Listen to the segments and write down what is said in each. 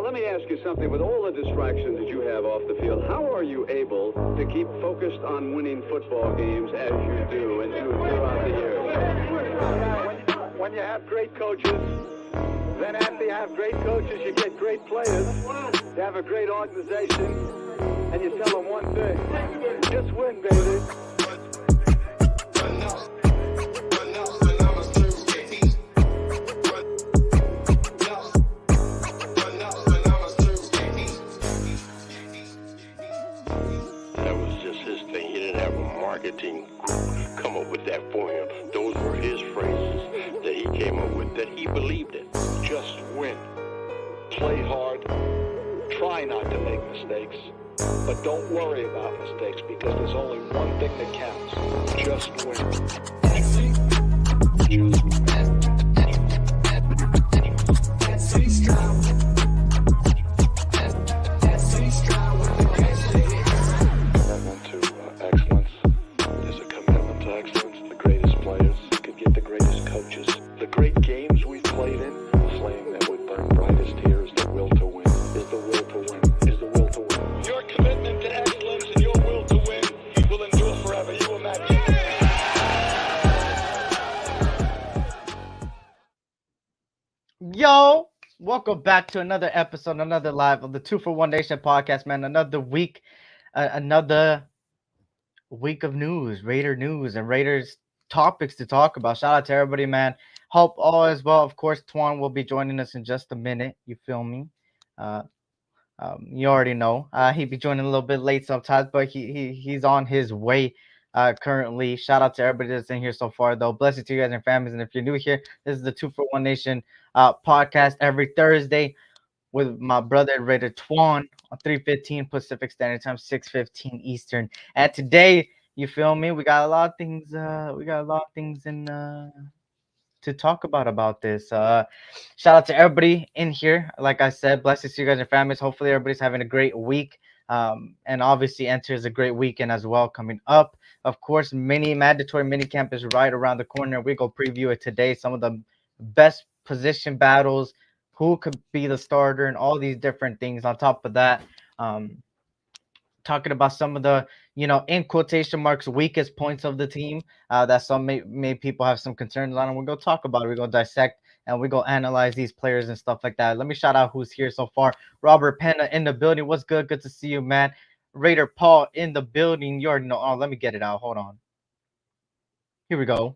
Now, let me ask you something. With all the distractions that you have off the field, how are you able to keep focused on winning football games as you do and do throughout the year? When you have great coaches, then after you have great coaches, you get great players. You have a great organization, and you tell them one thing: just win, baby. Marketing group come up with that for him. Those were his phrases that he came up with, that he believed in. Just win. Play hard. Try not to make mistakes. But don't worry about mistakes, because there's only one thing that counts. Just win. Just win. Yo, welcome back to another episode, another live of the 2-for-1 Nation podcast, man. Another week of news, Raider news, and Raiders topics to talk about. Shout out to everybody, man. Hope all is well. Of course, Twuan will be joining us in just a minute. You feel me? You already know. He'd be joining a little bit late sometimes, but he's on his way currently. Shout out to everybody that's in here so far, though. Blessings to you guys and your families. And if you're new here, this is the 2-for-1 Nation podcast every Thursday with my brother RaiderTwuan on 3:15 Pacific Standard Time, 6:15 Eastern. And today, you feel me? We got a lot of things. To talk about this. Shout out to everybody in here. Like I said, blessings to you guys and families. Hopefully, everybody's having a great week. And obviously, enters a great weekend as well coming up. Of course, mandatory mini camp is right around the corner. We go preview it today. Some of the best position battles, who could be the starter, and all these different things. On top of that, talking about some of the, in quotation marks, weakest points of the team that some may people have some concerns on, and we're going to talk about it. We're going to dissect and we're going to analyze these players and stuff like that. Let me shout out who's here so far. Robert Penna in the building. What's good? Good to see you, man. Raider Paul in the building. You already know. Oh, let me get it out. Hold on. Here we go.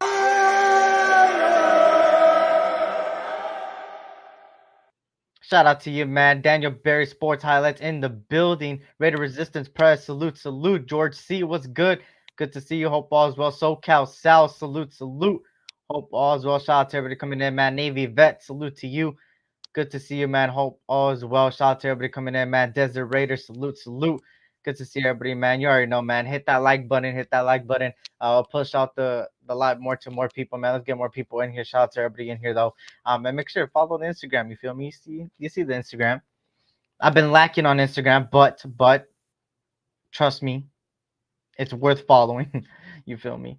Shout out to you, man. Daniel Berry Sports Highlights in the building. Raider Resistance Press. Salute. George C. What's good? Good to see you. Hope all is well. SoCal Sal. Salute. Hope all is well. Shout out to everybody coming in, man. Navy Vet. Salute to you. Good to see you, man. Hope all is well. Shout out to everybody coming in, man. Desert Raider. Salute. Good to see everybody, man. You already know, man. Hit that like button. I'll push out the live more to more people, man. Let's get more people in here. Shout out to everybody in here, though. And make sure to follow the Instagram. You feel me? You see the Instagram. I've been lacking on Instagram, but trust me, it's worth following. You feel me?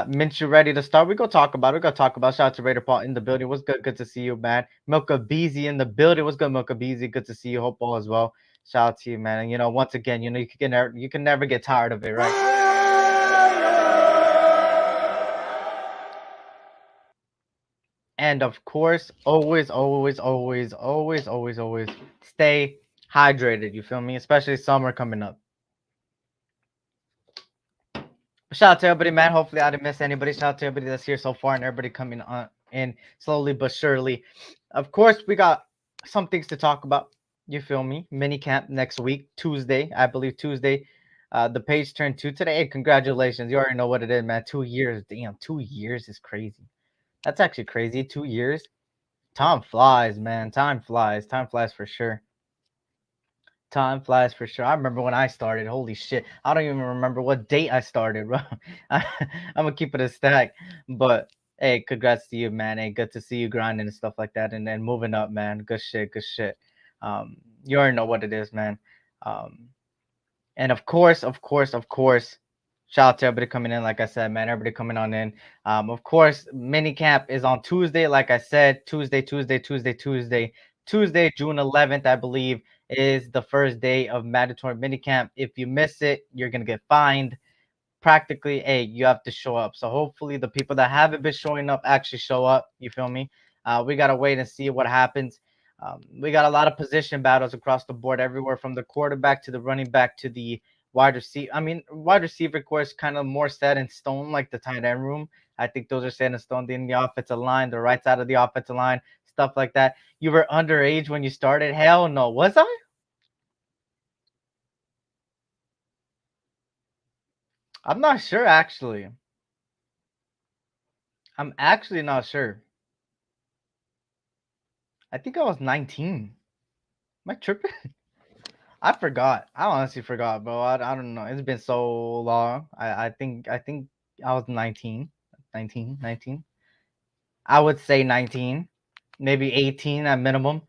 Mint, you ready to start? We're going to talk about it. Shout out to Raider Paul in the building. What's good? Good to see you, man. Milka Beezy in the building. What's good, Milka Beezy? Good to see you. Hope all is well. Shout out to you, man. And, once again, you can never get tired of it, right? And of course, always stay hydrated. You feel me? Especially summer coming up. Shout out to everybody, man. Hopefully, I didn't miss anybody. Shout out to everybody that's here so far and everybody coming on in slowly but surely. Of course, we got some things to talk about. You feel me? Mini camp next week, Tuesday. I believe Tuesday. The page turned 2 today. Hey, congratulations. You already know what it is, man. 2 years. Damn, 2 years is crazy. That's actually crazy. 2 years. Time flies, man. Time flies for sure. I remember when I started. Holy shit. I don't even remember what date I started, bro. I'm going to keep it a stack. But, hey, congrats to you, man. Hey, good to see you grinding and stuff like that. And then moving up, man. Good shit. You already know what it is, man. And of course, shout out to everybody coming in. Like I said, man, everybody coming on in. Of course, mini camp is on Tuesday. Like I said, Tuesday, Tuesday, June 11th, I believe, is the first day of mandatory minicamp. If you miss it, you're gonna get fined. Practically, hey, you have to show up. So hopefully the people that haven't been showing up actually show up. You feel me? We gotta wait and see what happens. We got a lot of position battles across the board, everywhere from the quarterback to the running back to the wide receiver. I mean, wide receiver course kind of more set in stone, like the tight end room. I think those are set in stone. In the offensive line, the right side of the offensive line, stuff like that. You were underage when you started? Hell no. Was I? I'm not sure actually. I'm actually not sure. I think I was 19. Am I tripping? I forgot. I honestly forgot, bro. I don't know. It's been so long. I think I was 19. 19, 19. I would say 19, maybe 18 at minimum.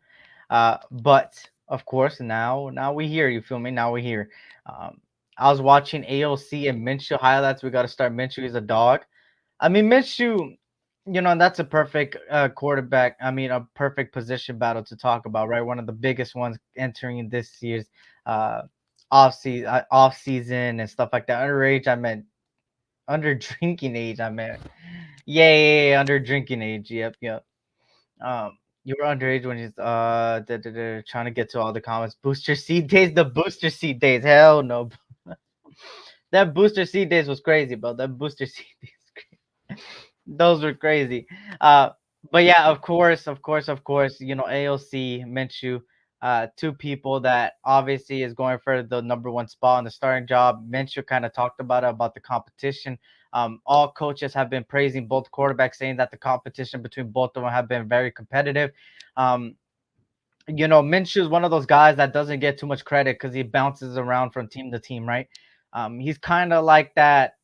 But of course now we here. You feel me? Now we here. Um, I was watching AOC and Minshew highlights. We got to start Minshew. He's a dog. I mean, Minshew, that's a perfect quarterback. I mean, a perfect position battle to talk about, right? One of the biggest ones entering this year's uh, off season and stuff like that. Underage, I meant under drinking age. I meant, yeah, under drinking age. Yep, yep. You were underage when he's trying to get to all the comments. Booster seed days, the booster seed days. Hell no, that booster seed days was crazy, bro. That booster seed days. Those were crazy. Uh, but yeah, of course, AOC, Minshew, two people that obviously is going for the number one spot on the starting job. Minshew kind of talked about the competition. All coaches have been praising both quarterbacks, saying that the competition between both of them have been very competitive. Um, Minshew is one of those guys that doesn't get too much credit because he bounces around from team to team, right? He's kind of like that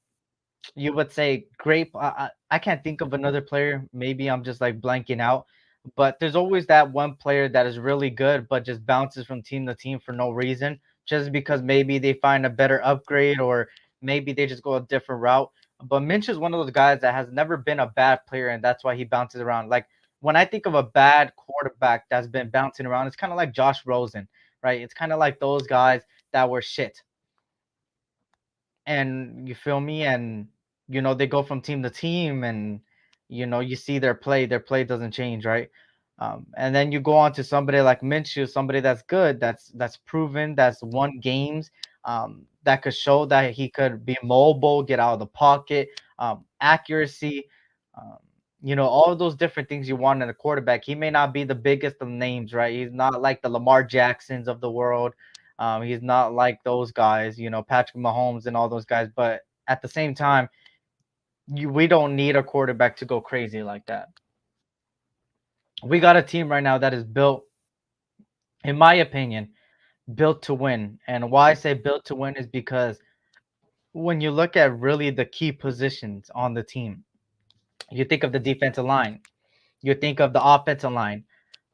you would say grape. I can't think of another player. Maybe I'm just like blanking out. But there's always that one player that is really good, but just bounces from team to team for no reason, just because maybe they find a better upgrade or maybe they just go a different route. But Minch is one of those guys that has never been a bad player, and that's why he bounces around. Like when I think of a bad quarterback that's been bouncing around, it's kind of like Josh Rosen, right? It's kind of like those guys that were shit and you feel me and they go from team to team and you see their play doesn't change, right? And then you go on to somebody like Minshew, somebody that's good, that's proven, that's won games, that could show that he could be mobile, get out of the pocket, accuracy, um, all of those different things you want in a quarterback. He may not be the biggest of names, right? He's not like the Lamar Jacksons of the world. He's not like those guys, Patrick Mahomes and all those guys. But at the same time, we don't need a quarterback to go crazy like that. We got a team right now that is built, in my opinion, built to win. And why I say built to win is because when you look at really the key positions on the team, you think of the defensive line, you think of the offensive line.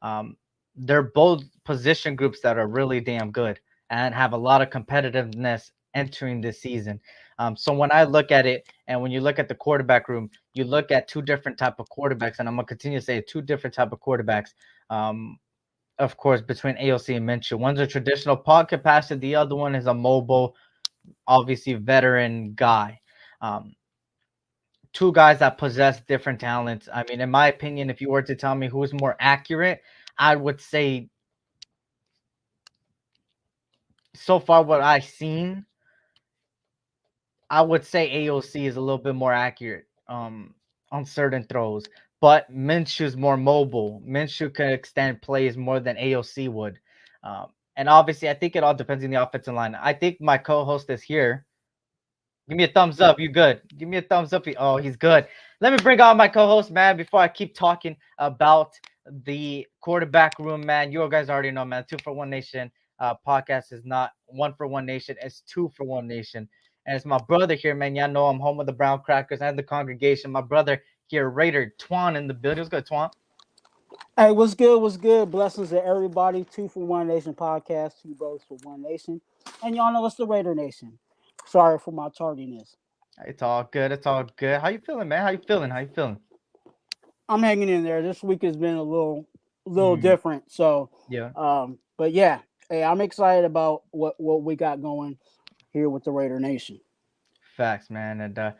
Um, they're both position groups that are really damn good and have a lot of competitiveness entering this season. So when I look at it, and when you look at the quarterback room, you look at two different type of quarterbacks, and I'm gonna continue to say two different type of quarterbacks. Um, of course, between AOC and Minshew, one's a traditional pocket passer, the other one is a mobile, obviously veteran guy. Um, Two guys that possess different talents. I mean, in my opinion, if you were to tell me who's more accurate, I would say so far what I've seen, I would say AOC is a little bit more accurate on certain throws. But Minshew's more mobile. Minshew can extend plays more than AOC would. And obviously, I think it all depends on the offensive line. I think my co-host is here. Give me a thumbs up. You good? Give me a thumbs up. Oh, he's good. Let me bring on my co-host, man. Before I keep talking about the quarterback room, man. You guys already know, man. 2 for 1 Nation podcast is not 1 for 1 Nation. It's 2 for 1 Nation. And it's my brother here, man. Y'all know I'm home with the Brown Crackers and the congregation. My brother here, RaiderTwuan in the building. What's good, Twan? Hey, what's good? What's good? Blessings to everybody. 2 for 1 Nation podcast, two bros for one nation. And y'all know it's the Raider Nation. Sorry for my tardiness. It's all good. It's all good. How you feeling, man? How you feeling? How you feeling? I'm hanging in there. This week has been a little little different. So, Yeah. but yeah, hey, I'm excited about what we got going here with the Raider Nation. Facts, man. And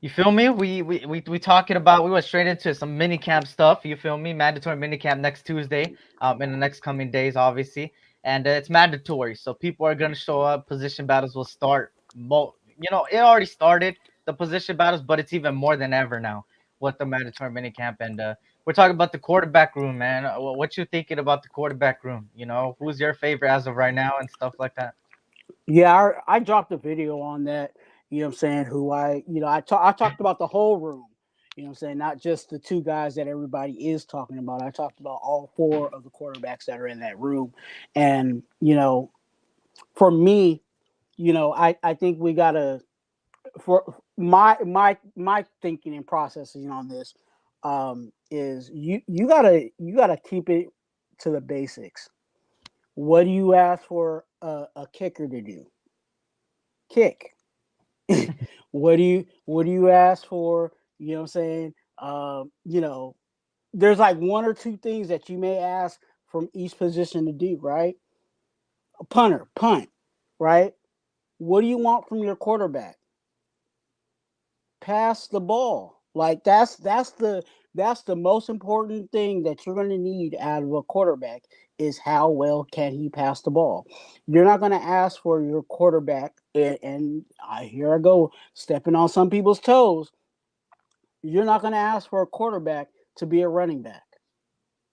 you feel me? We talking about, we went straight into some mini camp stuff. You feel me? Mandatory mini camp next Tuesday. In the next coming days, obviously, and it's mandatory. So people are gonna show up. Position battles will start. It already started, the position battles, but it's even more than ever now with the mandatory mini camp. And we're talking about the quarterback room, man. What you thinking about the quarterback room? Who's your favorite as of right now and stuff like that? Yeah, I dropped a video on that. You know what I'm saying? Who I talked about the whole room. You know what I'm saying? Not just the two guys that everybody is talking about. I talked about all four of the quarterbacks that are in that room. And, for me, I think we gotta, for my thinking and processing on this, is you gotta keep it to the basics. What do you ask for a kicker to do? Kick. What do you ask for? You know what I'm saying? There's like one or two things that you may ask from each position to do, right? A punter, punt, right? What do you want from your quarterback? Pass the ball. Like that's the most important thing that you're going to need out of a quarterback is how well can he pass the ball. You're not going to ask for your quarterback, and here I go stepping on some people's toes. You're not going to ask for a quarterback to be a running back.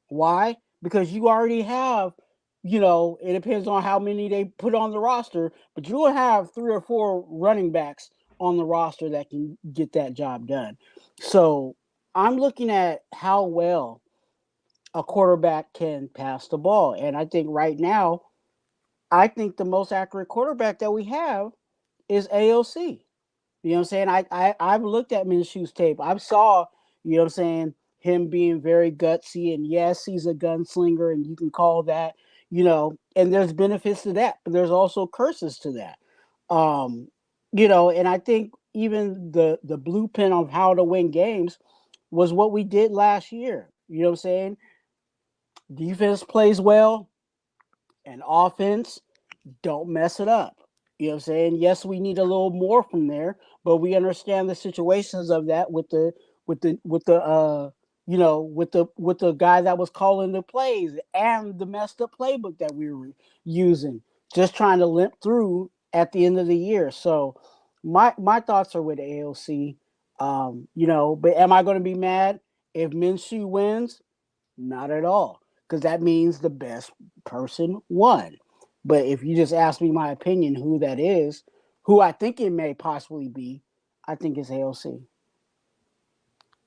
Why? Because you already have, it depends on how many they put on the roster, but you will have three or four running backs on the roster that can get that job done. So I'm looking at how well a quarterback can pass the ball. And I think right now, I think the most accurate quarterback that we have is AOC. You know what I'm saying? I've looked at Minshew's tape. I saw, you know what I'm saying, him being very gutsy, and yes, he's a gunslinger, and you can call that, and there's benefits to that, but there's also curses to that. Um, and I think even the blueprint of how to win games was what we did last year. You know what I'm saying? Defense plays well, and offense don't mess it up. You know what I'm saying? Yes, we need a little more from there, but we understand the situations of that with the guy that was calling the plays and the messed up playbook that we were using, just trying to limp through at the end of the year. So my thoughts are with AOC. But am I going to be mad if Minshew wins? Not at all, because that means the best person won. But if you just ask me my opinion, who that is, who I think it may possibly be, I think it's AOC.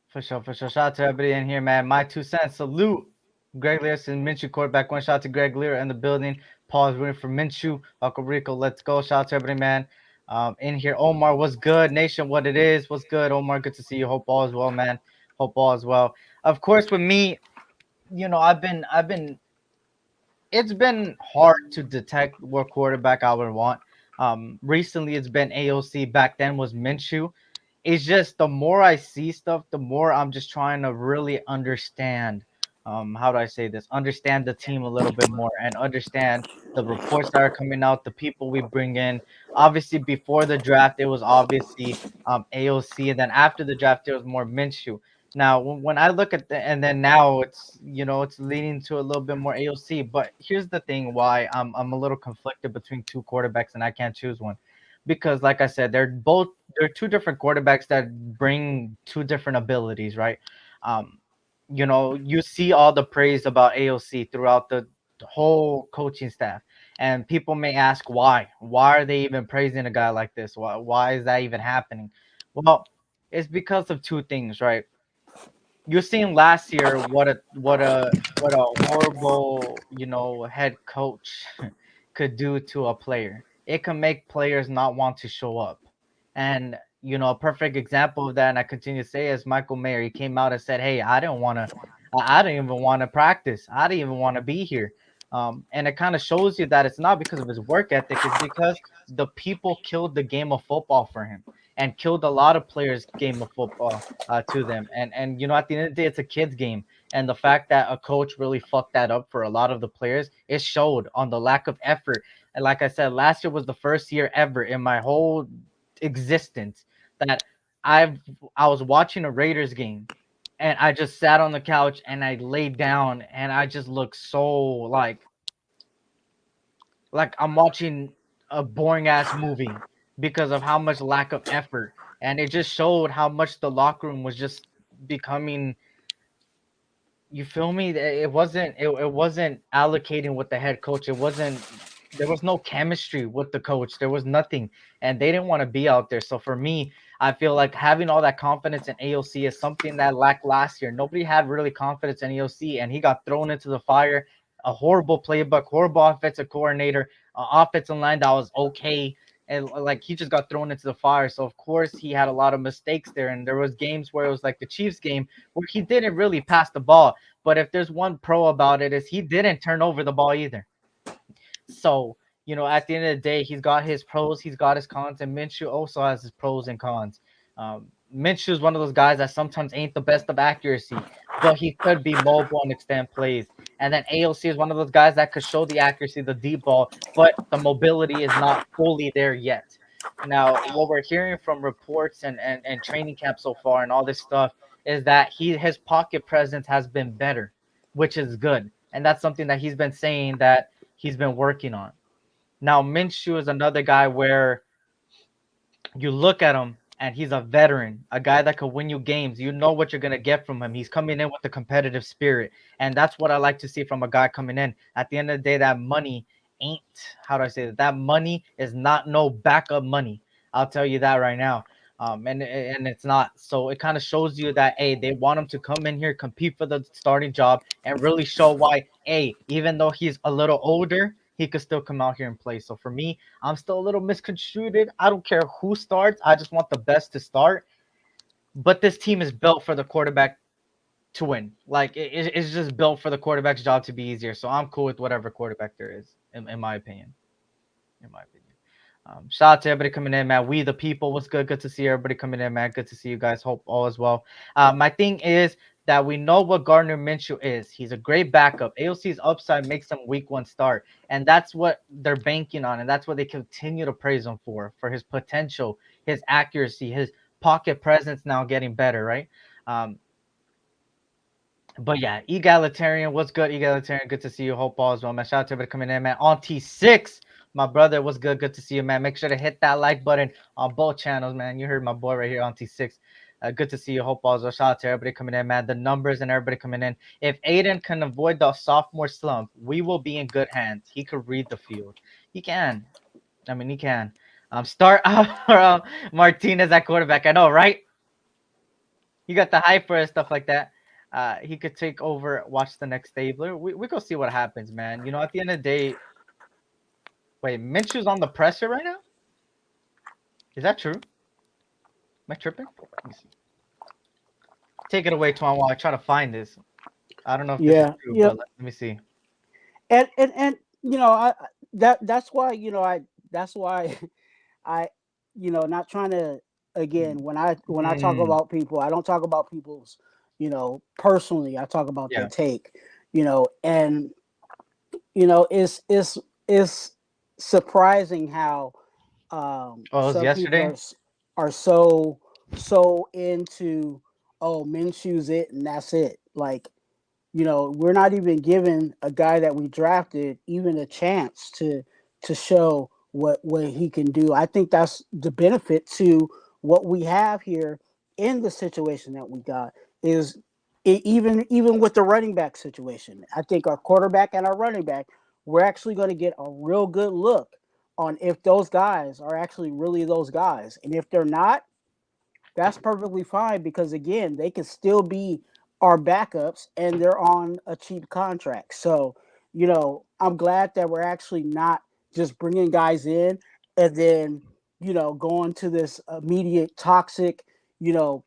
For sure, for sure. Shout out to everybody in here, man. My 2 cents. Salute. Greg Learson, Minshew quarterback. One shout out to Greg Lear in the building. Paul's rooting for Minshew. Uncle Rico, let's go. Shout out to everybody, man. In here, Omar, what's good? Nation, what it is? What's good, Omar? Good to see you. Hope all is well, man. Hope all is well. Of course, with me, I've been it's been hard to detect what quarterback I would want. Recently it's been AOC. Back then was Minshew. It's just the more I see stuff, the more I'm just trying to really understand. How do I say this? Understand the team a little bit more and understand the reports that are coming out, the people we bring in. Obviously, before the draft, it was obviously AOC, and then after the draft, it was more Minshew. Now, when I look at and then now it's leaning to a little bit more AOC. But here's the thing: why I'm a little conflicted between two quarterbacks and I can't choose one, because like I said, they're two different quarterbacks that bring two different abilities, right? Um, you see all the praise about AOC throughout the whole coaching staff, and people may ask why. Why are they even praising a guy like this? Why is that even happening? Well, it's because of two things, right? You seen last year what a horrible head coach could do to a player. It can make players not want to show up. And a perfect example of that, and I continue to say, is Michael Mayer. He came out and said, "Hey, I didn't even want to practice. I didn't even want to be here." And it kind of shows you that it's not because of his work ethic. It's because the people killed the game of football for him and killed a lot of players' game of football to them. And at the end of the day, it's a kids game. And the fact that a coach really fucked that up for a lot of the players, it showed on the lack of effort. And like I said, last year was the first year ever in my whole existence that I've I was watching a Raiders game and I just sat on the couch and I laid down and I just looked so like I'm watching a boring ass movie because of how much lack of effort. And it just showed how much the locker room was just becoming, you feel me? It wasn't allocating with the head coach. It wasn't, there was no chemistry with the coach. There was nothing. And they didn't want to be out there. So for me, I feel like having all that confidence in AOC is something that lacked last year. Nobody had really confidence in AOC, and he got thrown into the fire. A horrible playbook, horrible offensive coordinator, offensive line that was okay, and like he just got thrown into the fire. So of course he had a lot of mistakes there, and there was games where it was like the Chiefs game where he didn't really pass the ball. But if there's one pro about it, is he didn't turn over the ball either. So, at the end of the day, he's got his pros, he's got his cons, and Minshew also has his pros and cons. Minshew is one of those guys that sometimes ain't the best of accuracy, but he could be mobile and extend plays. And then AOC is one of those guys that could show the accuracy, the deep ball, but the mobility is not fully there yet. Now, what we're hearing from reports and training camp so far and all this stuff is that his pocket presence has been better, which is good. And that's something that he's been saying that he's been working on. Now, Minshew is another guy where you look at him and he's a veteran, a guy that could win you games. You know what you're going to get from him. He's coming in with a competitive spirit. And that's what I like to see from a guy coming in. At the end of the day, that money ain't, how do I say that? That money is not no backup money. I'll tell you that right now. And it's not. So it kind of shows you that, hey, they want him to come in here, compete for the starting job, and really show why, hey, even though he's a little older, he could still come out here and play. So for me, I'm still a little misconstrued. I don't care who starts. I just want the best to start. But this team is built for the quarterback to win. Like it's just built for the quarterback's job to be easier. So I'm cool with whatever quarterback there is, in my opinion. In my opinion. Shout out to everybody coming in, man. We the people, what's good? Good to see everybody coming in, man. Good to see you guys. Hope all is well. My thing is that we know what Gardner Minshew is. He's a great backup. AOC's upside makes him week one start, and that's what they're banking on, and that's what they continue to praise him for his potential, his accuracy, his pocket presence now getting better, right? But yeah, egalitarian, what's good? Egalitarian, good to see you. Hope all is well, man. Shout out to everybody coming in, man. On T6, my brother, what's good? Good to see you, man. Make sure to hit that like button on both channels, man. You heard my boy right here on T6. Good to see you. Hope all is well. Shout out to everybody coming in, man. The numbers and everybody coming in. If Aiden can avoid the sophomore slump, we will be in good hands. He could read the field. He can. I mean, he can. Start Martinez at quarterback. I know, right? You got the hype for it, stuff like that. He could take over, watch the next Stabler. We go see what happens, man. At the end of the day, wait, Minshew's on the presser right now? Is that true? Am I tripping? Let me see. Take it away, Twuan, while I try to find this. I don't know if this is true, but let me see. And that's why that's why I not trying to, again, when I talk about people, I don't talk about people's personally. I talk about their take, and it's surprising how some yesterday? people are so into, oh, Minshew's it and that's it. Like, we're not even giving a guy that we drafted even a chance to show what he can do. I think that's the benefit to what we have here in the situation that we got is even with the running back situation. I think our quarterback and our running back, we're actually going to get a real good look on if those guys are actually really those guys. And if they're not, that's perfectly fine because, again, they can still be our backups and they're on a cheap contract. So, I'm glad that we're actually not just bringing guys in and then, going to this immediate toxic,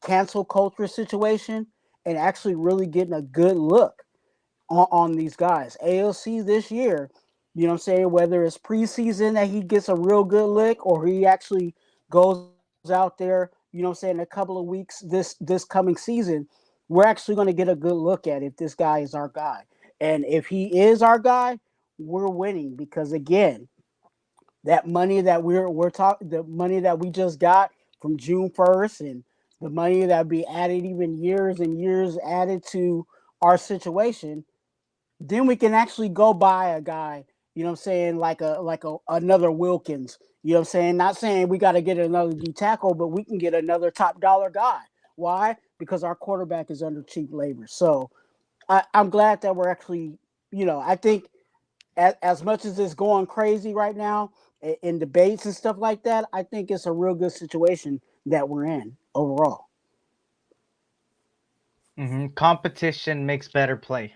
cancel culture situation and actually really getting a good look on these guys. AOC this year, what I'm saying, whether it's preseason that he gets a real good lick or he actually goes out there, what I'm saying, a couple of weeks this coming season, we're actually going to get a good look at if this guy is our guy. And if he is our guy, we're winning because again, that money that we're talking, the money that we just got from June 1st, and the money that be added even years and years added to our situation, then we can actually go buy a guy, you know what I'm saying, like a another Wilkins. You know what I'm saying? Not saying we got to get another D tackle, but we can get another top dollar guy. Why? Because our quarterback is under cheap labor. So I'm glad that we're actually, I think as much as it's going crazy right now in debates and stuff like that, I think it's a real good situation that we're in overall. Competition makes better play.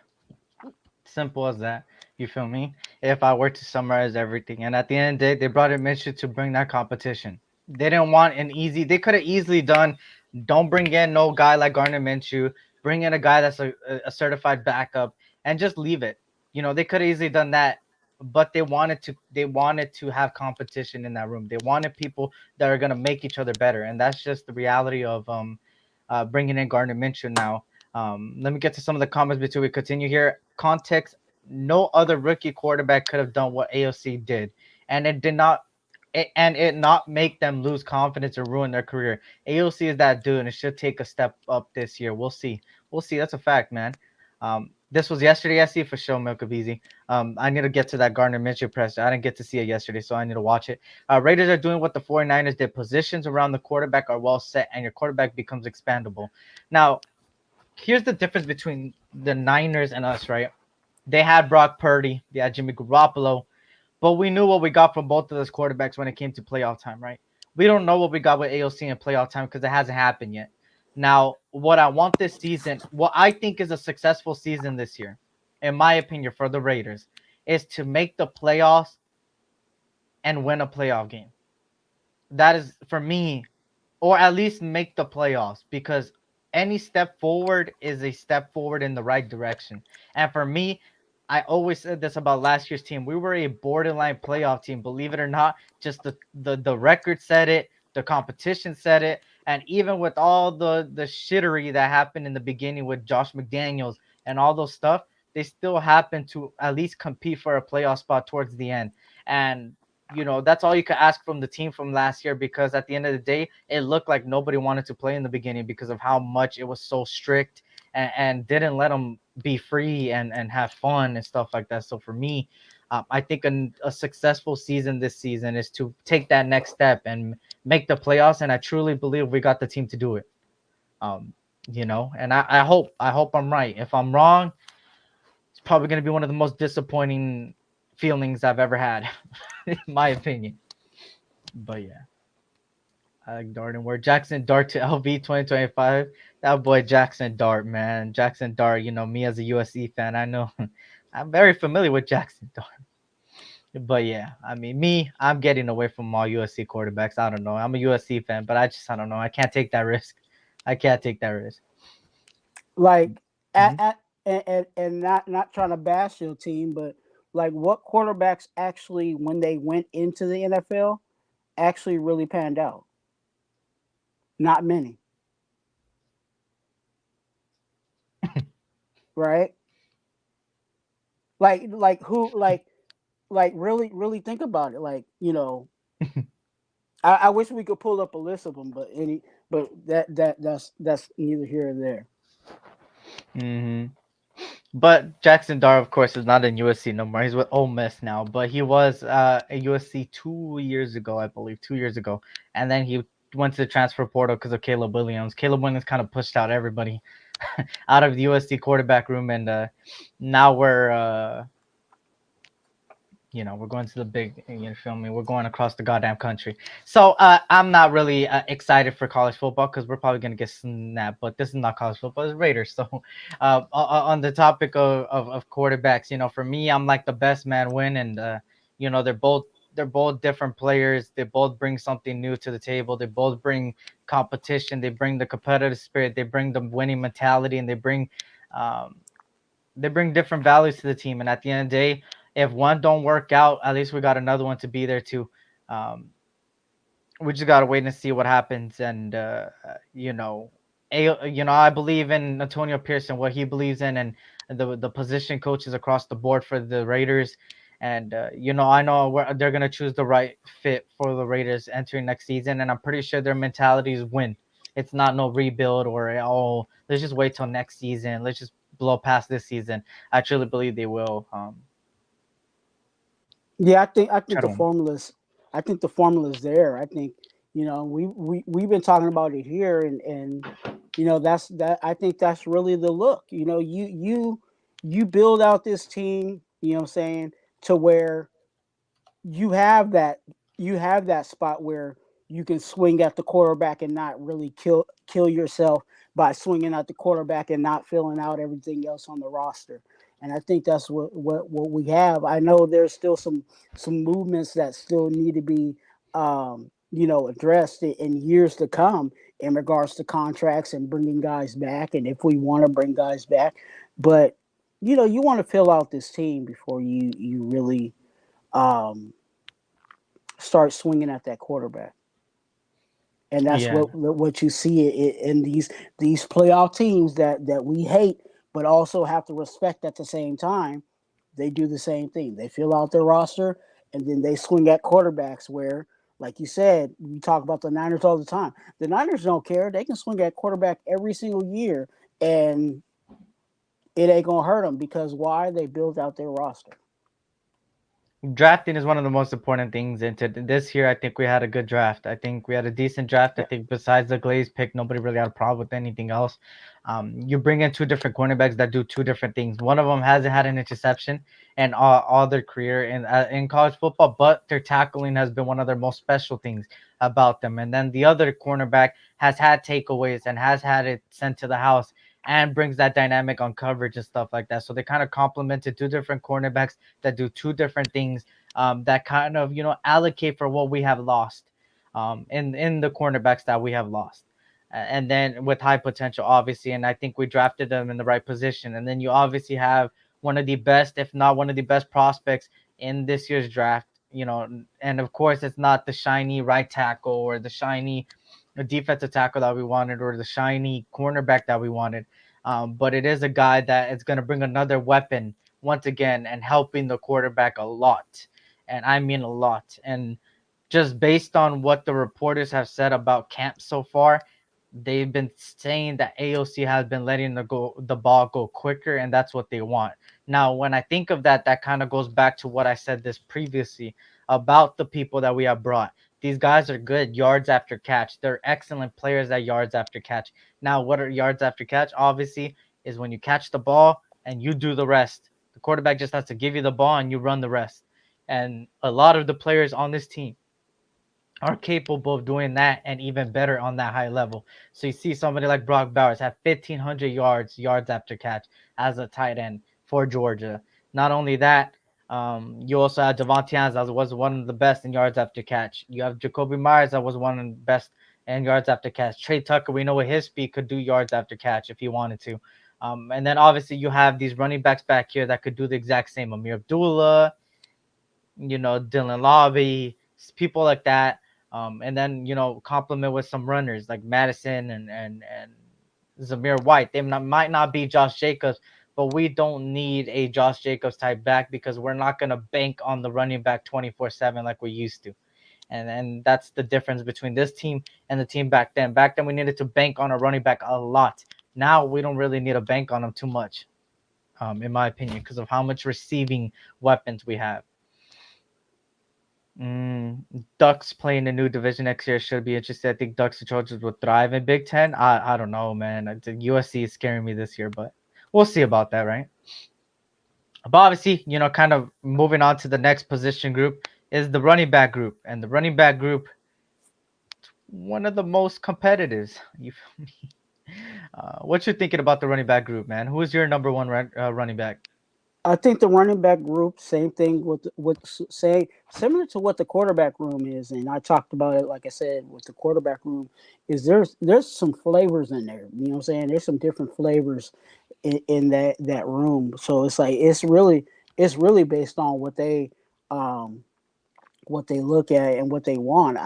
Simple as that. You feel me? If I were to summarize everything, and at the end of the day, they brought in Minshew to bring that competition. They didn't want an easy. They could have easily done. Don't bring in no guy like Gardner Minshew. Bring in a guy that's a certified backup and just leave it. They could have easily done that, but they wanted to. They wanted to have competition in that room. They wanted people that are gonna make each other better, and that's just the reality of bringing in Gardner Minshew now. Let me get to some of the comments before we continue here. Context: no other rookie quarterback could have done what AOC did, and it did not, and it not make them lose confidence or ruin their career. AOC is that dude, and it should take a step up this year. We'll see. We'll see. That's a fact, man. This was yesterday. I see for sure, Milk of Easy. I need to get to that Gardner Minshew press. I didn't get to see it yesterday, so I need to watch it. Raiders are doing what the 49ers did. Positions around the quarterback are well set, and your quarterback becomes expandable. Now, here's the difference between the Niners and us, right? They had Brock Purdy, they had Jimmy Garoppolo, but we knew what we got from both of those quarterbacks when it came to playoff time, right? We don't know what we got with AOC in playoff time because it hasn't happened yet. Now, what I want this season, what I think is a successful season this year, in my opinion, for the Raiders, is to make the playoffs and win a playoff game. That is, for me, or at least make the playoffs, because any step forward is a step forward in the right direction. And for me, I always said this about last year's team. We were a borderline playoff team, believe it or not. Just the record said it, the competition said it, and even with all the shittery that happened in the beginning with Josh McDaniels and all those stuff, they still happened to at least compete for a playoff spot towards the end. And that's all you could ask from the team from last year, because at the end of the day, it looked like nobody wanted to play in the beginning because of how much it was so strict and didn't let them be free and have fun and stuff like that. So for me, I think a successful season this season is to take that next step and make the playoffs. And I truly believe we got the team to do it. And I hope I'm right. If I'm wrong, it's probably going to be one of the most disappointing feelings I've ever had, in my opinion. But yeah, I like Dart and where Jackson Dart to LV 2025. That boy Jackson Dart, man. Jackson Dart, me as a USC fan, I know I'm very familiar with Jackson Dart. But yeah, I mean, I'm getting away from all USC quarterbacks. I don't know. I'm a USC fan, but I don't know. I can't take that risk. I can't take that risk. Like, and not trying to bash your team, but like, what quarterbacks actually, when they went into the NFL, actually really panned out? Not many. Right? Like who, like really think about it. Like, I wish we could pull up a list of them, but that's neither here nor there. But Jackson Dart, of course, is not in USC no more. He's with Ole Miss now, but he was at USC 2 years ago, I believe, 2 years ago. And then he went to the transfer portal because of Caleb Williams. Caleb Williams kind of pushed out everybody out of the USC quarterback room, and now we're we're going to the big, feel me? We're going across the goddamn country. So I'm not really excited for college football because we're probably going to get snapped, but this is not college football, it's Raiders. So on the topic of quarterbacks, for me, I'm like the best man win. And, they're both different players. They both bring something new to the table. They both bring competition. They bring the competitive spirit. They bring the winning mentality, and they bring different values to the team. And at the end of the day, if one don't work out, at least we got another one to be there too. We just gotta wait and see what happens. And I believe in Antonio Pearson, what he believes in, and the position coaches across the board for the Raiders. And I know they're gonna choose the right fit for the Raiders entering next season, and I'm pretty sure their mentality is win. It's not no rebuild or let's just wait till next season. Let's just blow past this season. I truly believe they will. Yeah, I think Try the to win. formula's I think the formula's there. I think we've been talking about it here, and that's that. I think that's really the look. You build out this team. You know what I'm saying, to where you have that you have that spot where you can swing at the quarterback and not really kill yourself by swinging at the quarterback and not filling out everything else on the roster. And I think that's what we have. I know there's still some movements that still need to be addressed in years to come in regards to contracts and bringing guys back, and if we want to bring guys back. But you want to fill out this team before you really um, start swinging at that quarterback. And that's Yeah, what you see in these playoff teams that we hate, but also have to respect at the same time. They do the same thing. They fill out their roster, and then they swing at quarterbacks. Where, like you said, we talk about the Niners all the time. The Niners don't care. They can swing at quarterback every single year, and it ain't gonna hurt them because why? They build out their roster. drafting is one of the most important things into this year. I think we had a good draft. I think we had a decent draft. I Yeah. think besides the Glaze pick, nobody really had a problem with anything else. You bring in two different cornerbacks that do two different things. One of them hasn't had an interception in all their career in college football, but their tackling has been one of their most special things about them. And then the other cornerback has had takeaways and has had it sent to the house and brings that dynamic on coverage and stuff like that. So they kind of complemented two different cornerbacks that do two different things, that kind of allocate for what we have lost, in the cornerbacks that we have lost. And then with high potential, obviously, and I think we drafted them in the right position. And then you obviously have one of the best, if not one of the best prospects in this year's draft. And of course, it's not the shiny right tackle or the shiny defensive tackle that we wanted or the shiny cornerback that we wanted. But it is a guy that is going to bring another weapon once again and helping the quarterback a lot. And I mean a lot. And just based on what the reporters have said about camp so far, they've been saying that AOC has been letting the ball go quicker, and that's what they want. Now, when I think of that, that kind of goes back to what I said this previously about the people that we have brought. These guys are good yards after catch. They're excellent players at yards after catch. Now, what are yards after catch? Obviously, is when you catch the ball and you do the rest. The quarterback just has to give you the ball and you run the rest. And a lot of the players on this team are capable of doing that and even better on that high level. So you see somebody like Brock Bowers have 1,500 yards after catch as a tight end for Georgia. Not only that, you also have Devontae Adams that was one of the best in yards after catch. You have Jacoby Myers that was one of the best in yards after catch. Trey Tucker, we know with his speed could do yards after catch if he wanted to. And then obviously you have these running backs back here that could do the exact same. Amir Abdullah, Dylan Lobby, people like that. And then complement with some runners like Madison and Zamir White. They might not be Josh Jacobs, but we don't need a Josh Jacobs type back because we're not gonna bank on the running back 24/7 like we used to. And that's the difference between this team and the team back then. Back then we needed to bank on a running back a lot. Now we don't really need to bank on them too much, in my opinion, because of how much receiving weapons we have. Mm, Ducks playing a new division next year should be interesting. I think Ducks and Trojans will thrive in Big Ten. I don't know, man. The USC is scaring me this year, but we'll see about that, right? But obviously, kind of moving on to the next position group is the running back group, and the running back group, one of the most competitive. You feel me? What you thinking about the running back group, man? Who is your number one running back? I think the running back group, same thing with say similar to what the quarterback room is, and I talked about it. Like I said, with the quarterback room, is there's some flavors in there. You know what I'm saying? There's some different flavors in that room. So it's like it's really based on what they look at and what they want.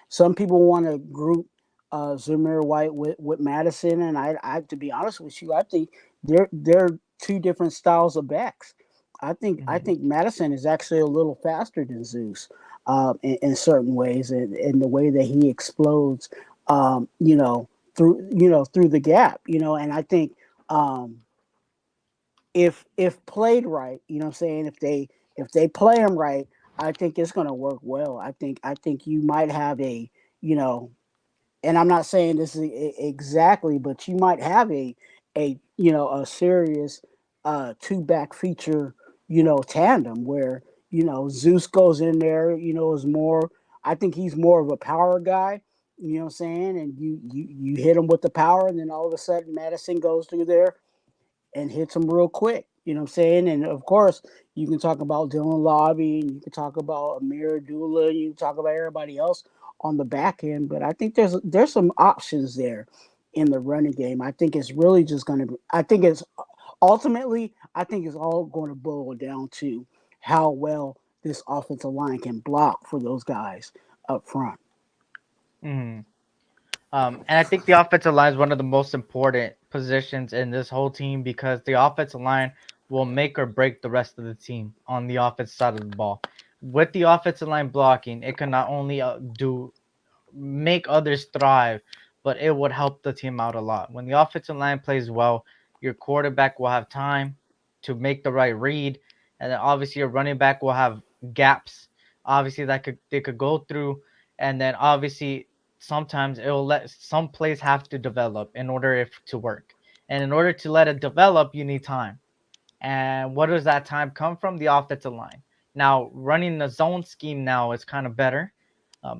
Some people want to group Zamir White with Madison, and I to be honest with you, I think they're two different styles of backs. I Mhm. think Madison is actually a little faster than Zeus in certain ways, and in the way that he explodes, through the gap, and I think um, if played right, you know what I'm saying, if they play him right, I think it's going to work well. I think you might have a you know and I'm not saying this is exactly, but you might have a serious two back feature, tandem where Zeus goes in there, is more. I think he's more of a power guy. You know what I'm saying? And you hit him with the power, and then all of a sudden Madison goes through there and hits him real quick. You know what I'm saying? And of course, you can talk about Dylan Lobby, and you can talk about Amir Dula, you can talk about everybody else on the back end. But I think there's some options there in the running game. I think it's really just going to. I think it's ultimately. I think it's all going to boil down to how well this offensive line can block for those guys up front. Mhm. And I think the offensive line is one of the most important positions in this whole team because the offensive line will make or break the rest of the team on the offensive side of the ball. With the offensive line blocking, it can not only do make others thrive, but it would help the team out a lot. When the offensive line plays well, your quarterback will have time to make the right read, and then obviously your running back will have gaps. Obviously that they could go through, and then obviously sometimes it will let some plays have to develop in order if to work. And in order to let it develop, you need time. And what does that time come from? The offensive line. Now, running the zone scheme now is kind of better.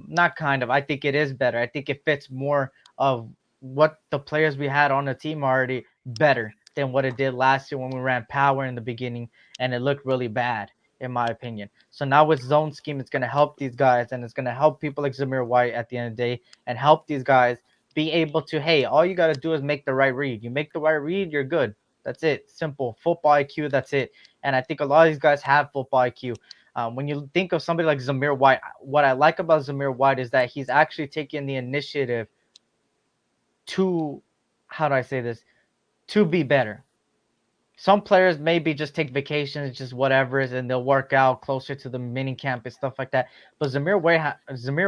Not kind of. I think it is better. I think it fits more of what the players we had on the team already better than what it did last year when we ran power in the beginning and it looked really bad, in my opinion. So now with zone scheme, it's going to help these guys and it's going to help people like Zamir White at the end of the day and help these guys be able to, hey, all you got to do is make the right read. You make the right read, you're good. That's it. Simple. Football IQ. That's it. And I think a lot of these guys have football IQ. When you think of somebody like Zamir White, what I like about Zamir White is that he's actually taking the initiative to, how do I say this, to be better. Some players maybe just take vacations, just whatever is, and they'll work out closer to the mini camp and stuff like that. But Zamir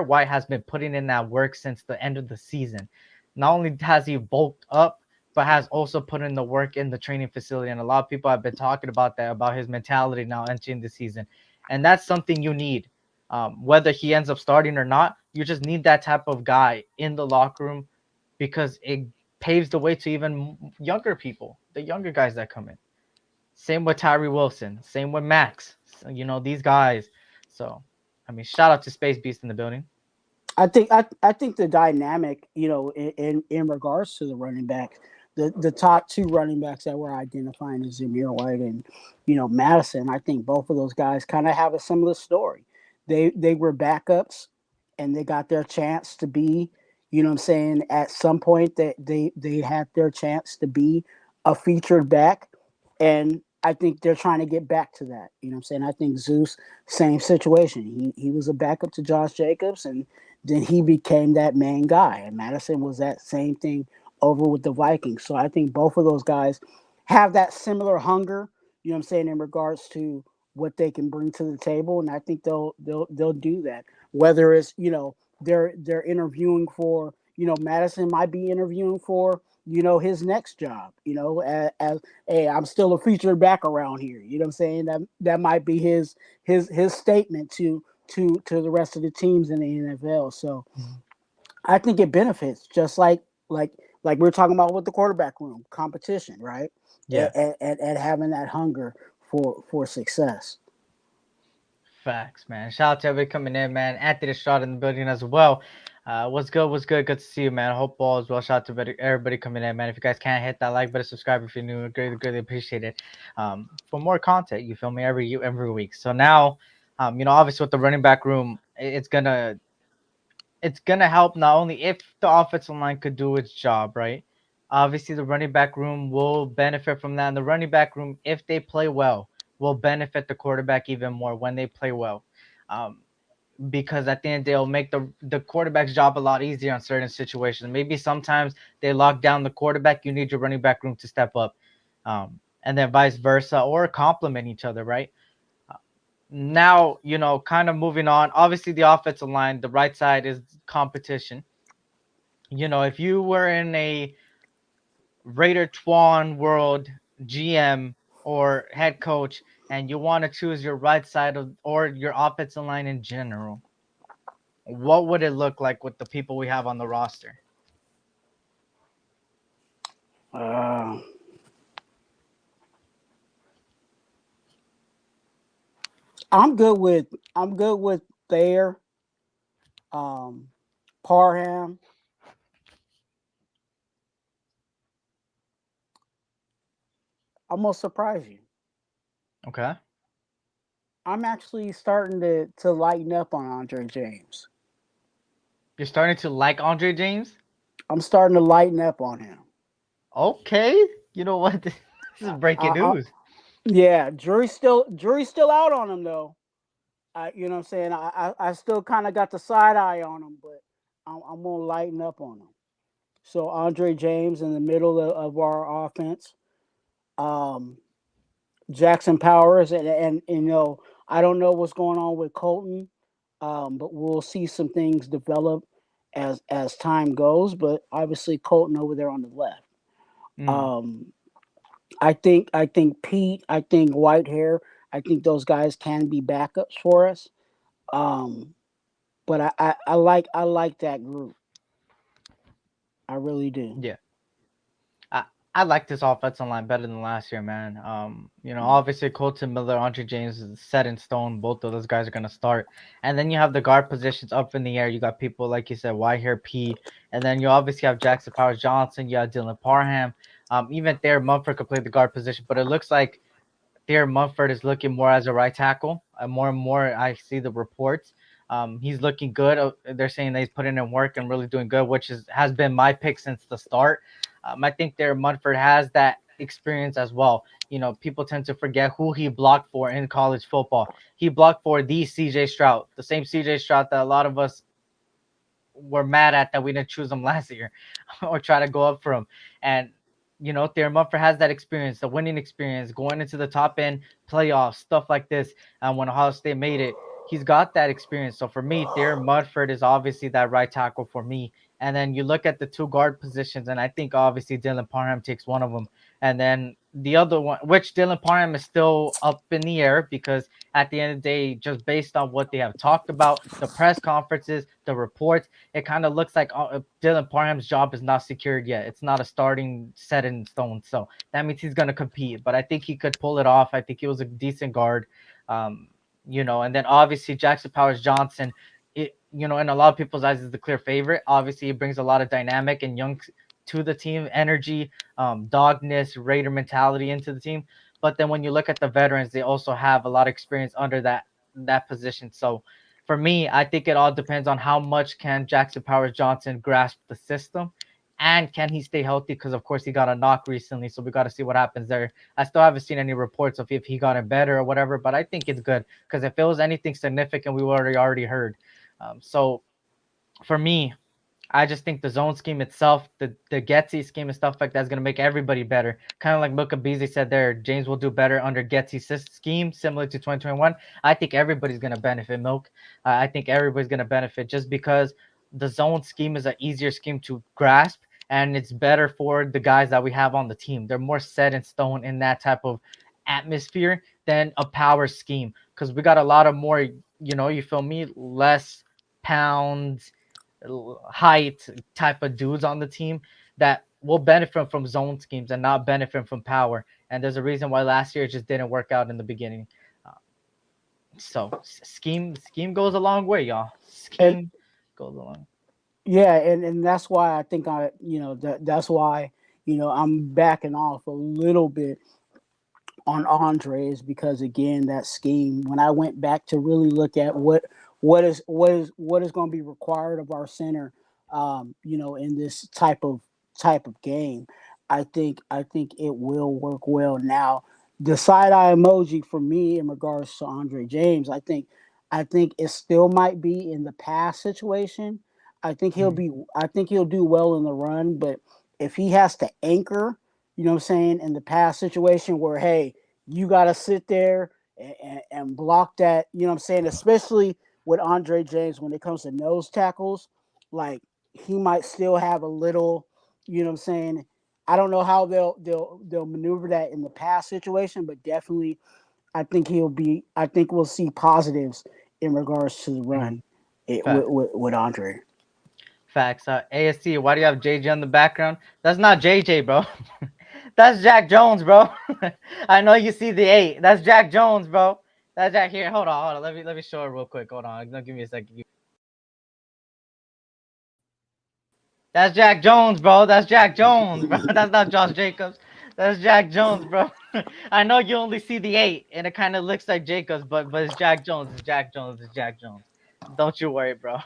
White has been putting in that work since the end of the season. Not only has he bulked up, but has also put in the work in the training facility. And a lot of people have been talking about that, about his mentality now entering the season. And that's something you need. Whether he ends up starting or not, you just need that type of guy in the locker room because it paves the way to even younger people, the younger guys that come in. Same with Tyree Wilson. Same with Max. So, these guys. So, I mean, shout out to Space Beast in the building. I think the dynamic, in regards to the running backs, the top two running backs that we're identifying is Zamir White and Madison. I think both of those guys kind of have a similar story. They were backups, and they got their chance to be, what I'm saying, at some point that they had their chance to be a featured back, and I think they're trying to get back to that. You know what I'm saying? I think Zeus, same situation. He was a backup to Josh Jacobs, and then he became that main guy. And Madison was that same thing over with the Vikings. So I think both of those guys have that similar hunger, you know what I'm saying, in regards to what they can bring to the table. And I think they'll do that. Whether it's, they're interviewing for, Madison might be interviewing for, his next job, as hey, I'm still a featured back around here. You know what I'm saying? That might be his statement to the rest of the teams in the NFL. So Mhm. I think it benefits, just like like we are talking about with the quarterback room competition, right? Yeah, And having that hunger for success. facts, man. Shout out to everybody coming in, man. Anthony Stroud in the building as well. What's good? What's good? Good to see you, man. Hope all is well. Shout out to everybody coming in, man. If you guys can't hit that like button, subscribe if you're new. Greatly, greatly appreciate it. For more content, you feel me every week. So now, obviously with the running back room, it's gonna help not only if the offensive line could do its job, right? Obviously, the running back room will benefit from that. And the running back room, if they play well, will benefit the quarterback even more when they play well. Um, because at the end they'll make the quarterback's job a lot easier on certain situations. Maybe sometimes they lock down the quarterback, you need your running back room to step up, and then vice versa, or complement each other, right? Now, kind of moving on. Obviously, the offensive line, the right side is competition. If you were in a RaiderTwuan world GM or head coach, and you want to choose your right side of or your offensive line in general, what would it look like with the people we have on the roster? Uh, I'm good with Thayer, um, Parham. I'm gonna surprise you. Okay. I'm actually starting to lighten up on Andre James. You're starting to like Andre James? I'm starting to lighten up on him. Okay. You know what? This is breaking I news. yeah, jury's still out on him though. You know what I'm saying? I still kind of got the side eye on him, but I'm gonna lighten up on him. So Andre James in the middle of our offense. Um, Jackson Powers, and I don't know what's going on with Colton, but we'll see some things develop as time goes. But obviously Colton over there on the left. Mm, Um, I think Pete, I think Whitehair, I think those guys can be backups for us. Um, but I like that group. I really do. yeah. I, I like this offensive line better than last year, man. Obviously Colton Miller, Andre James is set in stone. Both of those guys are gonna start, and then you have the guard positions up in the air. You got people like you said, Whitehair, P, and then you obviously have Jackson Powers Johnson. You have Dylan Parham. Even there, Mumford could play the guard position, but it looks like there Mumford is looking more as a right tackle. More and more, I see the reports. He's looking good. They're saying that he's putting in work and really doing good, which has been my pick since the start. I think there Munford has that experience as well. People tend to forget who he blocked for in college football. He blocked for the CJ Stroud, the same CJ Stroud that a lot of us were mad at that we didn't choose him last year or try to go up for him. And Theron Mumford has that experience, the winning experience, going into the top end playoffs, stuff like this. And when Ohio State made it, he's got that experience. So for me, Theron Mumford is obviously that right tackle for me. And then you look at the two guard positions, and I think obviously Dylan Parham takes one of them. And then the other one, which Dylan Parham is still up in the air because at the end of the day, just based on what they have talked about, the press conferences, the reports, it kind of looks like Dylan Parham's job is not secured yet. It's not a starting set in stone. So that means he's going to compete. But I think he could pull it off. I think he was a decent guard. And then obviously Jackson Powers Johnson, in a lot of people's eyes is the clear favorite. Obviously, he brings a lot of dynamic and young to the team, energy, dogness, Raider mentality into the team. But then when you look at the veterans, they also have a lot of experience under that position. So for me, I think it all depends on how much can Jackson Powers Johnson grasp the system, and can he stay healthy? Because of course he got a knock recently, so we got to see what happens there. I still haven't seen any reports of if he got it better or whatever, but I think it's good because if it was anything significant, we already heard. So for me, I just think the zone scheme itself, the Getsy scheme and stuff like that's gonna make everybody better. Kind of like Milka Beasley said there, James will do better under Getsy's scheme, similar to 2021. I think everybody's gonna benefit, Milk. I think everybody's gonna benefit just because the zone scheme is an easier scheme to grasp, and it's better for the guys that we have on the team. They're more set in stone in that type of atmosphere than a power scheme because we got a lot of more, you feel me, less pounds height type of dudes on the team that will benefit from zone schemes and not benefit from power. And there's a reason why last year it just didn't work out in the beginning. Uh, scheme goes a long way, y'all. And Scheme goes a long. yeah, and that's why I think that's why I'm backing off a little bit on Andres because again that scheme when I went back to really look at what is going to be required of our center in this type of game I think it will work well now the side eye emoji for me in regards to Andre James I think it still might be in the pass situation. I think he'll do well in the run, but if he has to anchor, you know what I'm saying, in the pass situation where hey, you got to sit there and block that, you know what I'm saying, especially with Andre James when it comes to nose tackles, like he might still have a little, you know what I'm saying. I don't know how they'll maneuver that in the pass situation, but definitely I think we'll see positives in regards to the run Facts. with Andre. Facts. ASC, why do you have JJ on the background? That's not JJ, bro. That's Jack Jones, bro. I know you see the 8. That's Jack Jones, bro. That's Jack here. Hold on. Let me show it real quick. Hold on. Give me a second. That's Jack Jones, bro. That's Jack Jones, bro. That's not Josh Jacobs. That's Jack Jones, bro. I know you only see the 8, and it kind of looks like Jacobs, but it's Jack Jones. It's Jack Jones. It's Jack Jones. Don't you worry, bro.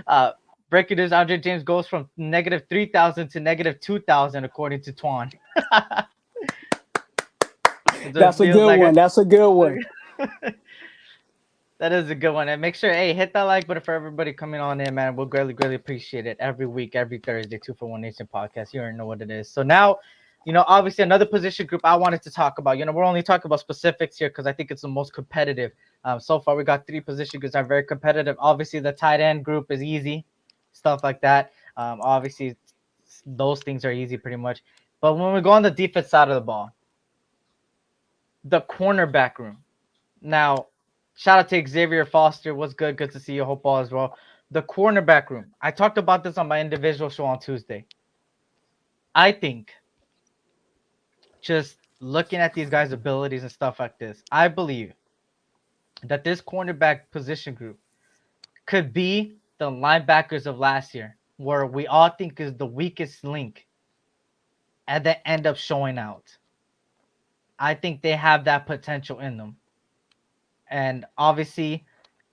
uh, Breaking news: Andre James goes from -3,000 to -2,000, according to Twuan. That's a good one. That's a good one. That is a good one. And make sure, hey, hit that like button for everybody coming on in, man. We'll greatly appreciate it every week, every Thursday, 2 for 1 Nation podcast. You already know what it is. So now, obviously another position group I wanted to talk about. We're only talking about specifics here because I think it's the most competitive. So far, we got 3 position groups that are very competitive. Obviously, the tight end group is easy, stuff like that. Obviously, those things are easy pretty much. But when we go on the defense side of the ball, the cornerback room. Now, shout out to Xavier Foster. What's good? Good to see you. Hope all as well. The cornerback room. I talked about this on my individual show on Tuesday. I think just looking at these guys' abilities and stuff like this, I believe that this cornerback position group could be the linebackers of last year, where we all think is the weakest link and they end up showing out. I think they have that potential in them. And obviously,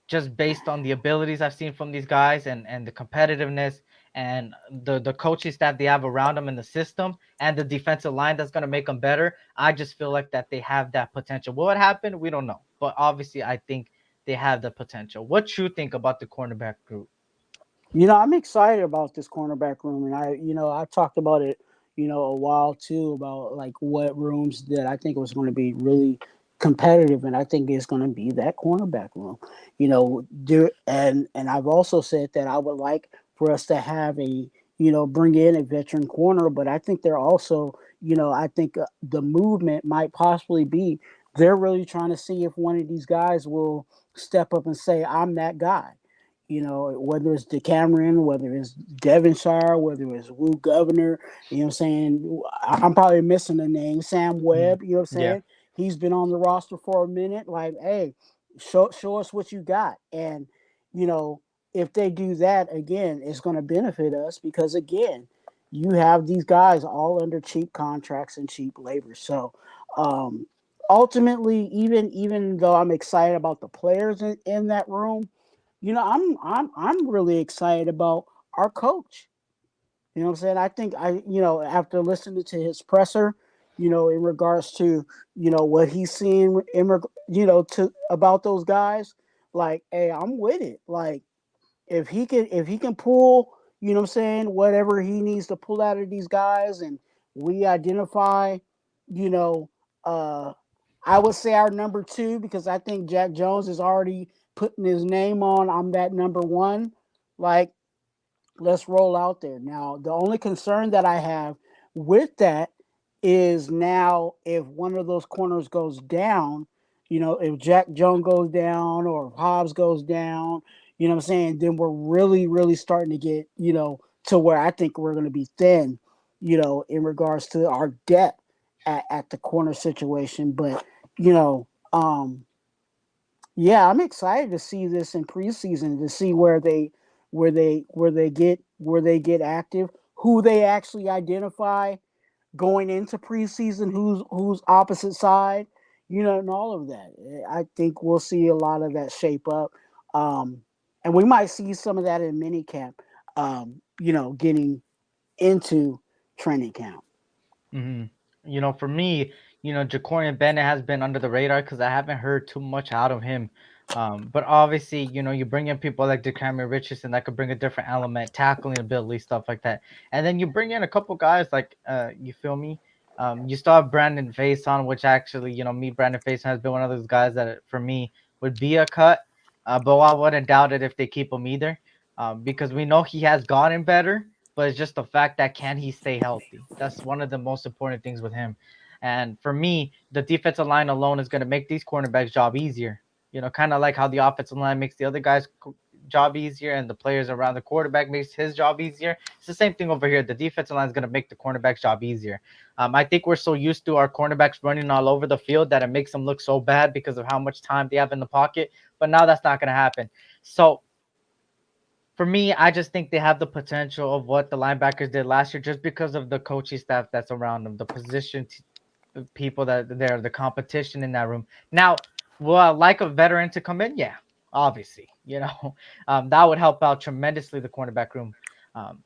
just based on the abilities I've seen from these guys and the competitiveness and the coaching staff they have around them in the system and the defensive line that's going to make them better, I just feel like that they have that potential. What would happen? We don't know. But obviously, I think they have the potential. What you think about the cornerback group? I'm excited about this cornerback room, and I talked about it, a while too about like what rooms that I think was going to be really competitive, and I think it's going to be that cornerback room. And I've also said that I would like for us to have bring in a veteran corner, but I think they're also, I think the movement might possibly be they're really trying to see if one of these guys will step up and say, I'm that guy. Whether it's Decameron, whether it's Devonshire, whether it's Woo Governor, you know what I'm saying? I'm probably missing the name, Sam Webb, you know what I'm Yeah. saying? He's been on the roster for a minute. Like, hey, show us what you got. And, you know, if they do that, again, it's going to benefit us because, again, you have these guys all under cheap contracts and cheap labor. So, ultimately, even though I'm excited about the players in that room, I'm really excited about our coach. You know what I'm saying? I think after listening to his presser, in regards to, what he's seeing to about those guys, like, hey, I'm with it. Like if he can pull, you know what I'm saying, whatever he needs to pull out of these guys and we identify, you know, uh I would say our number 2 because I think Jack Jones is already putting his name on I'm that number 1. Like, let's roll out there. Now, the only concern that I have with that is now if one of those corners goes down, if Jack Jones goes down or if Hobbs goes down, you know what I'm saying, then we're really, really starting to get, to where I think we're going to be thin, in regards to our depth at the corner situation. But, you know, yeah, I'm excited to see this in preseason to see where they get active, who they actually identify going into preseason, who's opposite side, and all of that. I think we'll see a lot of that shape up, and we might see some of that in minicamp. Getting into training camp. For me, Jacorian Bennett has been under the radar because I haven't heard too much out of him But obviously, you bring in people like DeCamry Richardson that could bring a different element, tackling ability, stuff like that. And then you bring in a couple guys like, you feel me? You still have Brandon Faison, which actually, Brandon Faison has been one of those guys that for me would be a cut. But I wouldn't doubt it if they keep him either, because we know he has gotten better. But it's just the fact that can he stay healthy? That's one of the most important things with him. And for me, the defensive line alone is going to make these cornerbacks' job easier. Kind of like how the offensive line makes the other guys' job easier and the players around the quarterback makes his job easier. It's the same thing over here. The defensive line is going to make the cornerback's job easier. I think we're so used to our cornerbacks running all over the field that it makes them look so bad because of how much time they have in the pocket. But now that's not going to happen. So for me, I just think they have the potential of what the linebackers did last year just because of the coaching staff that's around them, the people that they're the competition in that room. Now, will I like a veteran to come in? Yeah, obviously, that would help out tremendously the cornerback room. Um,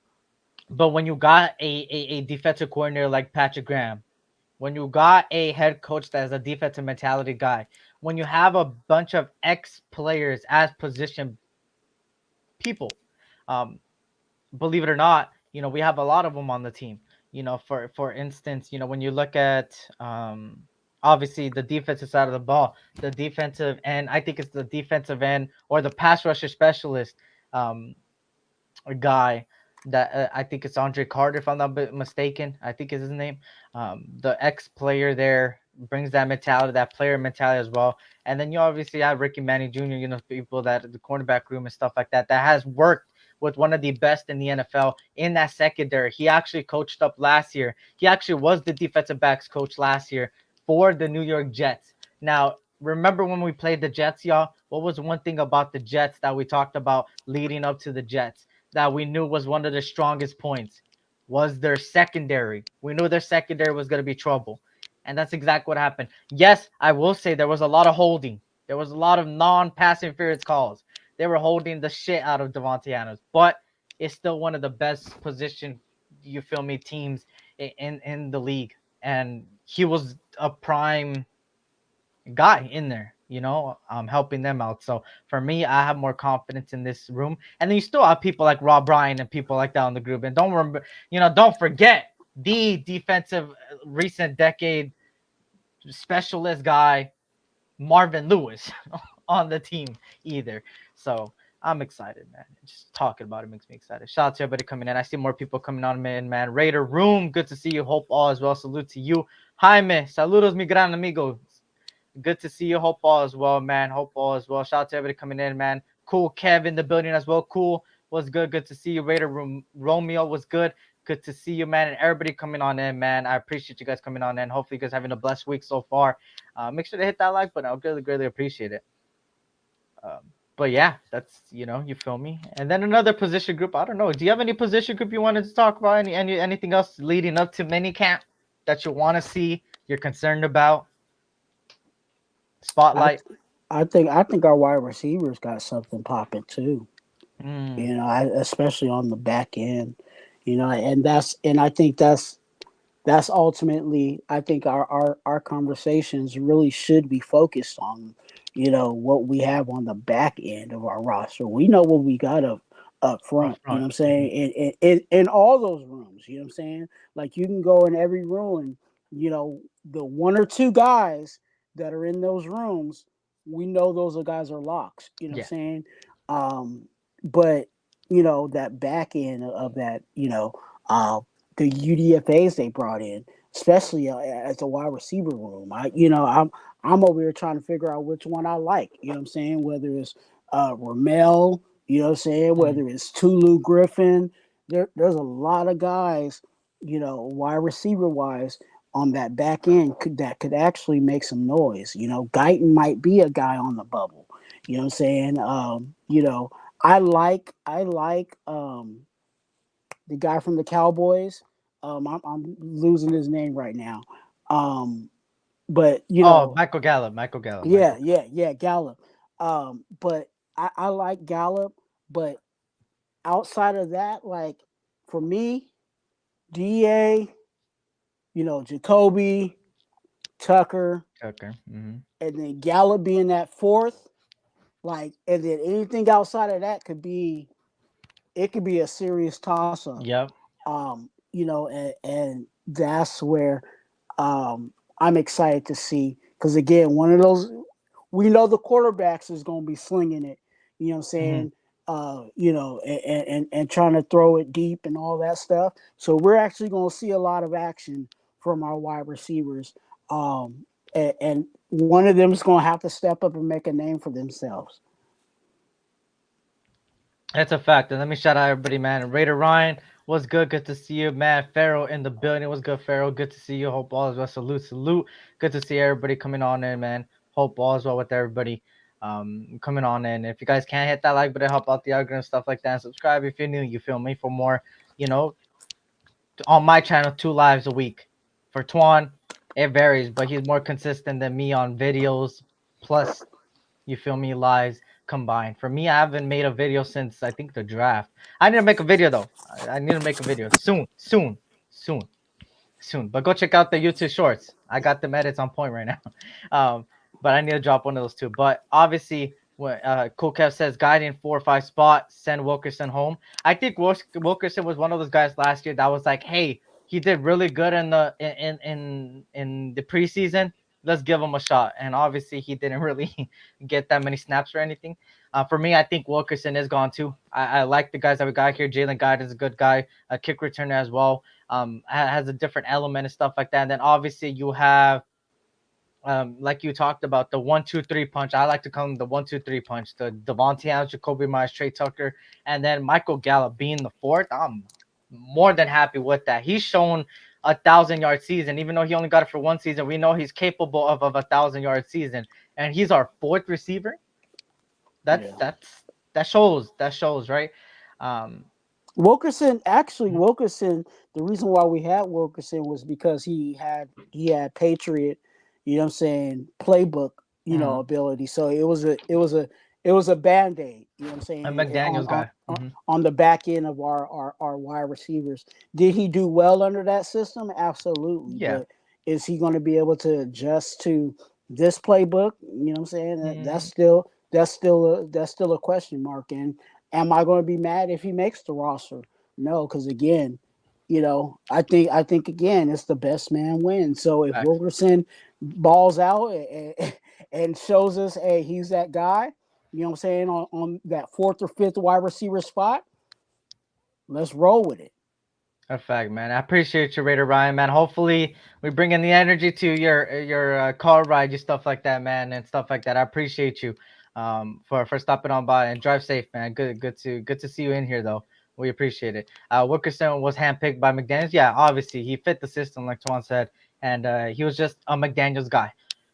but when you got a defensive coordinator like Patrick Graham, when you got a head coach that is a defensive mentality guy, when you have a bunch of ex players as position people, um, believe it or not, we have a lot of them on the team. For instance, when you look at obviously the defensive side of the ball, the defensive end, I think it's the defensive end or the pass rusher specialist, um, a guy that I think it's Andre Carter, if I'm not mistaken. I think is his name. The ex player there brings that mentality, that player mentality as well. And then you obviously have Ricky Manning Jr., people that the cornerback room and stuff like that has worked with one of the best in the NFL in that secondary. He actually coached up last year. He actually was the defensive backs coach last year for the New York Jets. Now, remember when we played the Jets, y'all? What was one thing about the Jets that we talked about leading up to the Jets that we knew was one of the strongest points? Was their secondary. We knew their secondary was going to be trouble. And that's exactly what happened. Yes, I will say there was a lot of holding. There was a lot of non-pass interference calls. They were holding the shit out of Devontae Adams, but it's still one of the best position, you feel me, teams in the league. And he was a prime guy in there, helping them out. So for me, I have more confidence in this room. And then you still have people like Rob Ryan and people like that in the group. And don't remember, don't forget the defensive recent decade specialist guy, Marvin Lewis, on the team either. So I'm excited, man. Just talking about it makes me excited. Shout out to everybody coming in. I see more people coming on in, man. Raider Room, good to see you. Hope all as well. Salute to you. Jaime, saludos, mi gran amigo. Good to see you. Hope all as well, man. Hope all as well. Shout out to everybody coming in, man. Cool. Kev in the building as well. Cool. Was good. Good to see you. Raider Room. Romeo was good. Good to see you, man. And everybody coming on in, man. I appreciate you guys coming on in. Hopefully, you guys having a blessed week so far. Make sure to hit that like button. I'll really, greatly appreciate it. Um, but yeah, that's you feel me. And then another position group. I don't know. Do you have any position group you wanted to talk about? Anything else leading up to minicamp that you want to see? You're concerned about? I Spotlight. I think our wide receivers got something popping too. Mm, Especially on the back end. And I think that's ultimately, I think our conversations really should be focused on, what we have on the back end of our roster. We know what we got up up front, front. I'm saying, in all those rooms, I'm saying? Like, you can go in every room and, the one or two guys that are in those rooms, we know those are guys are locks, I'm Yeah. saying? Um, but, that back end of that, the UDFAs they brought in, especially as a wide receiver room. I'm over here trying to figure out which one I like. You know what I'm saying? Whether it's Ramel, you know what I'm saying? Mm, Whether it's Tulu Griffin, there's a lot of guys, wide receiver wise on that back end that could actually make some noise. Guyton might be a guy on the bubble. You know what I'm saying? I like the guy from the Cowboys. I'm losing his name right now. Um, but Oh, Michael Gallup. Michael Gallup. yeah, Michael Gallup. yeah, Gallup. But I like Gallup. But outside of that, like, for me, Da, Jacoby, Tucker, Okay. Mm-hmm. and then Gallup being that fourth. Like, and then anything outside of that could be a serious toss up. Yep. And that's where I'm excited to see, because again, one of those, we know the quarterbacks is going to be slinging it. You know what I'm Hmm. saying? And trying to throw it deep and all that stuff. So we're actually going to see a lot of action from our wide receivers. And one of them is going to have to step up and make a name for themselves. That's a fact. And let me shout out everybody, man. Raider Ryan was good. Good to see you, man. Farrell in the building was good. Farrell, good to see you. Hope all is well. Salute, salute. Good to see everybody coming on in, man. Hope all is well with everybody coming on in. If you guys can't hit that like button, help out the algorithm, stuff like that. And subscribe if you're new. You feel me? For more, you know, on my channel, 2 lives a week. For Twuan, it varies, but he's more consistent than me on videos. Plus, you feel me? Lives combined. For me, I haven't made a video since I think the draft. I need to make a video though. I need to make a video soon, soon, soon, soon. But go check out the YouTube shorts. I got them edits on point right now. Um, but I need to drop one of those too. But obviously, when Cool Kev says guiding 4 or 5 spot, send Wilkerson home. I think Wilkerson was one of those guys last year that was like, hey, he did really good in the preseason. Let's give him a shot. And obviously, he didn't really get that many snaps or anything. For me, I think Wilkerson is gone too. I like the guys that we got here. Jalen Guide is a good guy, a kick returner as well. Has a different element and stuff like that. And then obviously you have like you talked about, the 1-2-3 punch. I like to call them the 1-2-3 punch. The Devontae Adams, Jacoby Myers, Trey Tucker, and then Michael Gallup being the fourth. I'm more than happy with that. He's shown 1,000 yard season, even though he only got it for one season. We know he's capable of a 1,000 yard season, and he's our fourth receiver. That's Yeah. that's that shows right. Um, Wilkerson, the reason why we had Wilkerson was because he had Patriot, you know what I'm saying, playbook, mhm. ability. So it was a band-aid, you know what I'm A saying, McDaniel's guy. Hmm. on the back end of our wide receivers. Did he do well under that system? Absolutely. Yeah. But is he going to be able to adjust to this playbook? You know what I'm saying? Mhm. That's still a question mark. And am I going to be mad if he makes the roster? No, because again, I think again, it's the best man wins. So if Facts. Wilkerson balls out and shows us, hey, he's that guy, you know what I'm saying, on that fourth or fifth wide receiver spot, let's roll with it. A fact, man. I appreciate you, Raider Ryan, man. Hopefully, we bring in the energy to your car ride, your stuff like that, man, and stuff like that. I appreciate you, for stopping on by, and drive safe, man. Good to see you in here, though. We appreciate it. Wilkerson was handpicked by McDaniel's. Yeah, obviously he fit the system, like Twan said, and he was just a McDaniel's guy.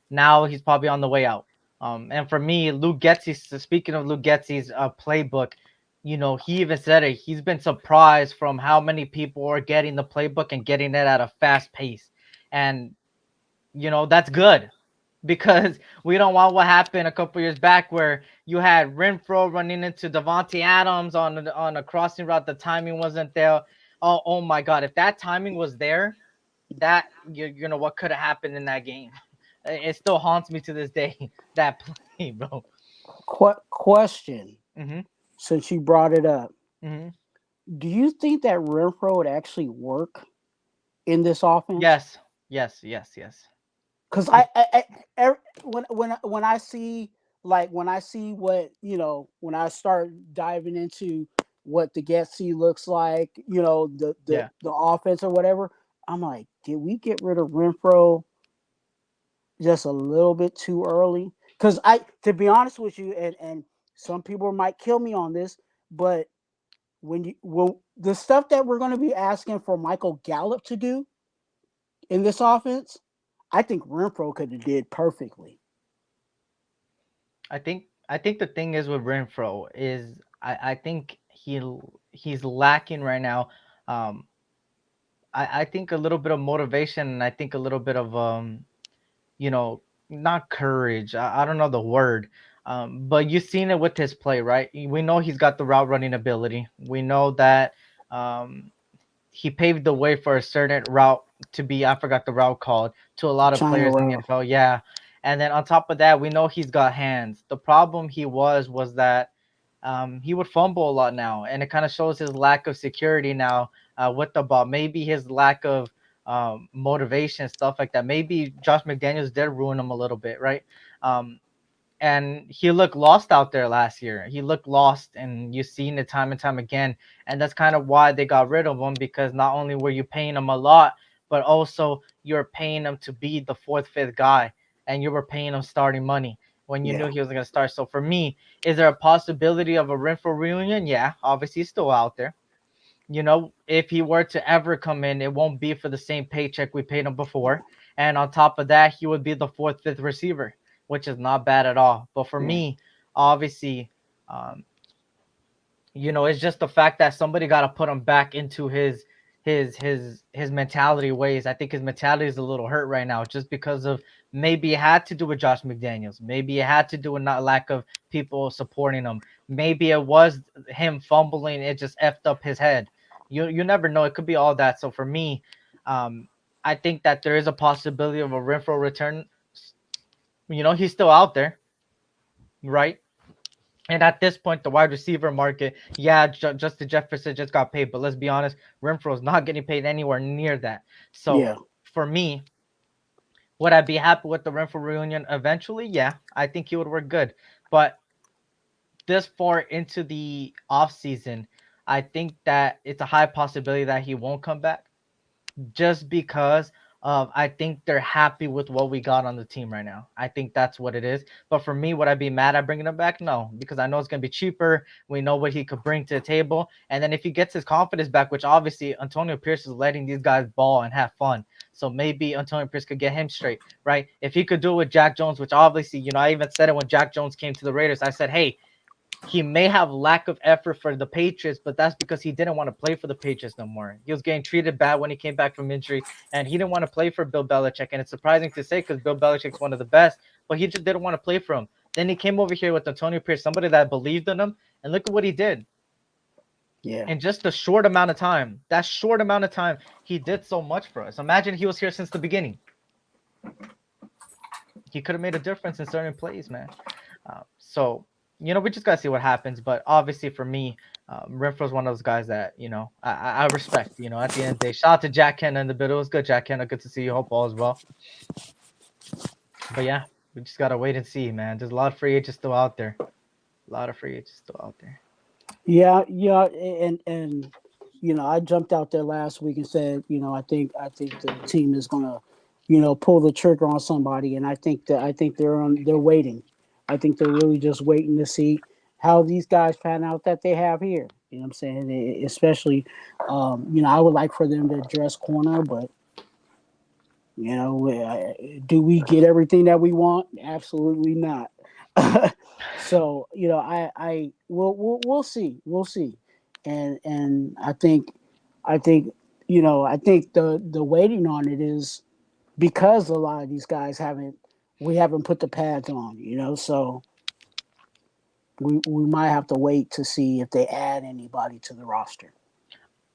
Now he's probably on the way out. And for me, Luke Getzey. Speaking of Luke Getzey's playbook, he even said it. He's been surprised from how many people are getting the playbook and getting it at a fast pace. And, that's good, because we don't want what happened a couple years back where you had Renfro running into Devontae Adams on a crossing route. The timing wasn't there. Oh my God. If that timing was there, that, what could have happened in that game? It still haunts me to this day, that play, bro. Question, Hmm. since you brought it up, Hmm. do you think that Renfro would actually work in this offense? Yes. Yes. Yes. Yes. Because when I see what, when I start diving into what the Getsy looks like, the the Yeah. the offense or whatever, I'm like, did we get rid of Renfro just a little bit too early? Because to be honest with you, and some people might kill me on this, but when the stuff that we're going to be asking for Michael Gallup to do in this offense, I think Renfro could have did perfectly. I think the thing is with Renfro is I think he's lacking right now. Um, I think a little bit of motivation, and I think a little bit of you know, not courage. I don't know the word. But you've seen it with his play, right? We know he's got the route running ability. We know that um he paved the way for a certain route to be, I forgot the route called, to a lot of China players in the route. NFL. Yeah. And then on top of that, we know he's got hands. The problem was that he would fumble a lot now, and it kind of shows his lack of security now with the ball. Maybe his lack of motivation, stuff like that. Maybe Josh McDaniels did ruin him a little bit, right? Um, and he looked lost out there last year. He looked lost, and you've seen it time and time again. And that's kind of why they got rid of him, because not only were you paying him a lot, but also you're paying him to be the fourth, fifth guy, and you were paying him starting money when you knew he was going to start. So for me, is there a possibility of a Renfro reunion? Yeah, obviously he's still out there. If he were to ever come in, it won't be for the same paycheck we paid him before. And on top of that, he would be the fourth, fifth receiver, which is not bad at all. But for me, obviously, um, it's just the fact that somebody got to put him back into his mentality ways. I think his mentality is a little hurt right now, just because of maybe it had to do with Josh McDaniels. Maybe it had to do with not lack of people supporting him. Maybe it was him fumbling. It just effed up his head. You never know. It could be all that. So for me, I think that there is a possibility of a Renfro return. He's still out there, right? And at this point, the wide receiver market, yeah, Justin Jefferson just got paid, but let's be honest, Renfro's not getting paid anywhere near that. So for me, would I be happy with the Renfro reunion eventually? Yeah, I think he would work good. But this far into the offseason, I think that it's a high possibility that he won't come back, just because of I think they're happy with what we got on the team right now. I think that's what it is. But for me, would I be mad at bringing him back? No, because I know it's going to be cheaper. We know what he could bring to the table. And then if he gets his confidence back, which obviously Antonio Pierce is letting these guys ball and have fun. So maybe Antonio Pierce could get him straight, right? If he could do it with Jack Jones, which obviously, I even said it when Jack Jones came to the Raiders. I said, hey, he may have lack of effort for the Patriots, but that's because he didn't want to play for the Patriots no more. He was getting treated bad when he came back from injury, and he didn't want to play for Bill Belichick. And it's surprising to say, because Bill Belichick's one of the best, but he just didn't want to play for him. Then he came over here with Antonio Pierce, somebody that believed in him, and look at what he did. Yeah. In just a short amount of time, he did so much for us. Imagine he was here since the beginning. He could have made a difference in certain plays, man. So we just gotta see what happens. But obviously, for me, Renfro's one of those guys that I respect. At the end of the day, shout out to Jack Kenna in the bit. It was good, Jack Kenna. Good to see you. Hope all is well. But yeah, we just gotta wait and see, man. There's a lot of free agents still out there. Yeah, and I jumped out there last week and said, I think the team is gonna, pull the trigger on somebody, and I think they're waiting. I think they're really just waiting to see how these guys pan out that they have here. You know what I'm saying? Especially, I would like for them to address corner, but do we get everything that we want? Absolutely not. So we'll see, and I think the waiting on it is because a lot of these guys we haven't put the pads on, so we might have to wait to see if they add anybody to the roster.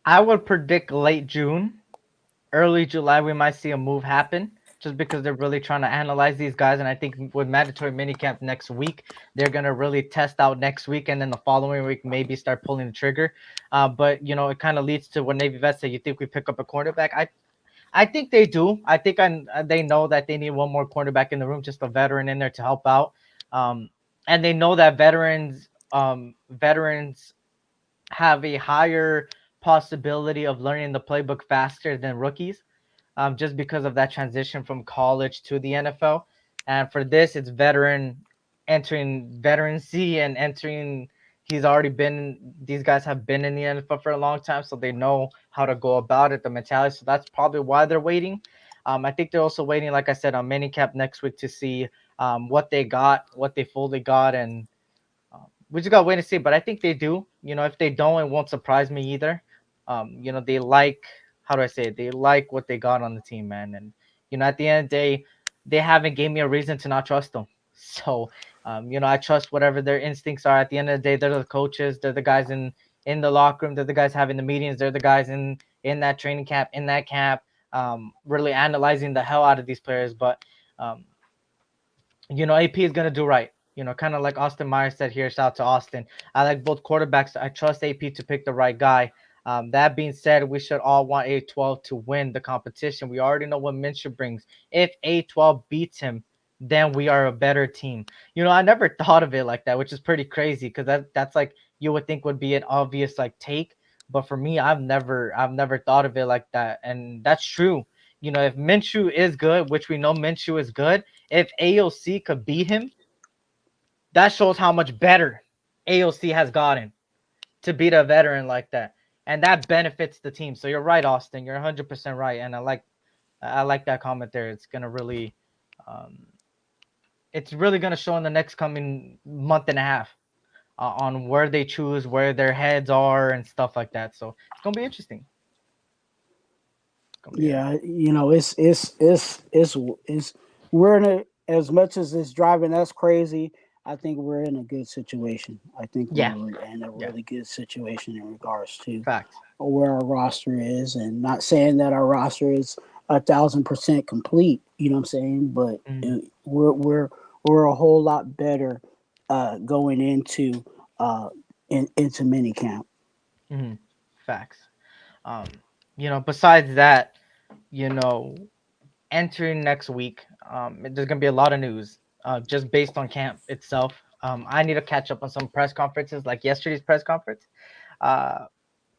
I would predict late June, early July, we might see a move happen, just because they're really trying to analyze these guys. And I think with mandatory minicamp next week, they're going to really test out next week, and then the following week maybe start pulling the trigger. But, it kind of leads to what Navy Vet said. You think we pick up a cornerback? I think they do. I think they know that they need one more cornerback in the room, just a veteran in there to help out. And they know that veterans have a higher possibility of learning the playbook faster than rookies, just because of that transition from college to the NFL. And for this, it's veteran entering veterancy and entering. These guys have been in the NFL for a long time, so they know how to go about it, the mentality. So that's probably why they're waiting. I think they're also waiting, like I said, on minicamp next week to see what they fully got, and we just got to wait and see. But I think they do. If they don't, it won't surprise me either. They like, how do I say it? They like what they got on the team, man. And, at the end of the day, they haven't gave me a reason to not trust them. So, I trust whatever their instincts are. At the end of the day, they're the coaches. They're the guys in the locker room. They're the guys having the meetings. They're the guys in that training camp, in that camp, really analyzing the hell out of these players. But AP is gonna do right. Kind of like Austin Myers said here. Shout out to Austin. I like both quarterbacks. I trust AP to pick the right guy. That being said, we should all want A12 to win the competition. We already know what Minshew brings. If A12 beats him, then we are a better team. I never thought of it like that, which is pretty crazy because that's like you would think would be an obvious like take. But for me, I've never thought of it like that, and that's true. If Minshew is good, which we know Minshew is good, if AOC could beat him, that shows how much better AOC has gotten to beat a veteran like that, and that benefits the team. So you're right, Austin. You're 100% right, and I like that comment there. Um, it's really gonna show in the next coming month and a half on where they choose, where their heads are, and stuff like that. So it's gonna be interesting. It's gonna be Yeah, it's we're in a, as much as it's driving us crazy. I think we're in a good situation. I think yeah, we're in a yeah, really good situation in regards to facts. where our roster is, and not saying that our roster is 1,000% complete. You know what I'm saying? But Mhm. we're a whole lot better going uh, into minicamp. Mhm. Facts. Um, besides that, you know, entering next week, there's gonna be a lot of news, just based on camp itself. I need to catch up on some press conferences, like yesterday's press conference. Uh,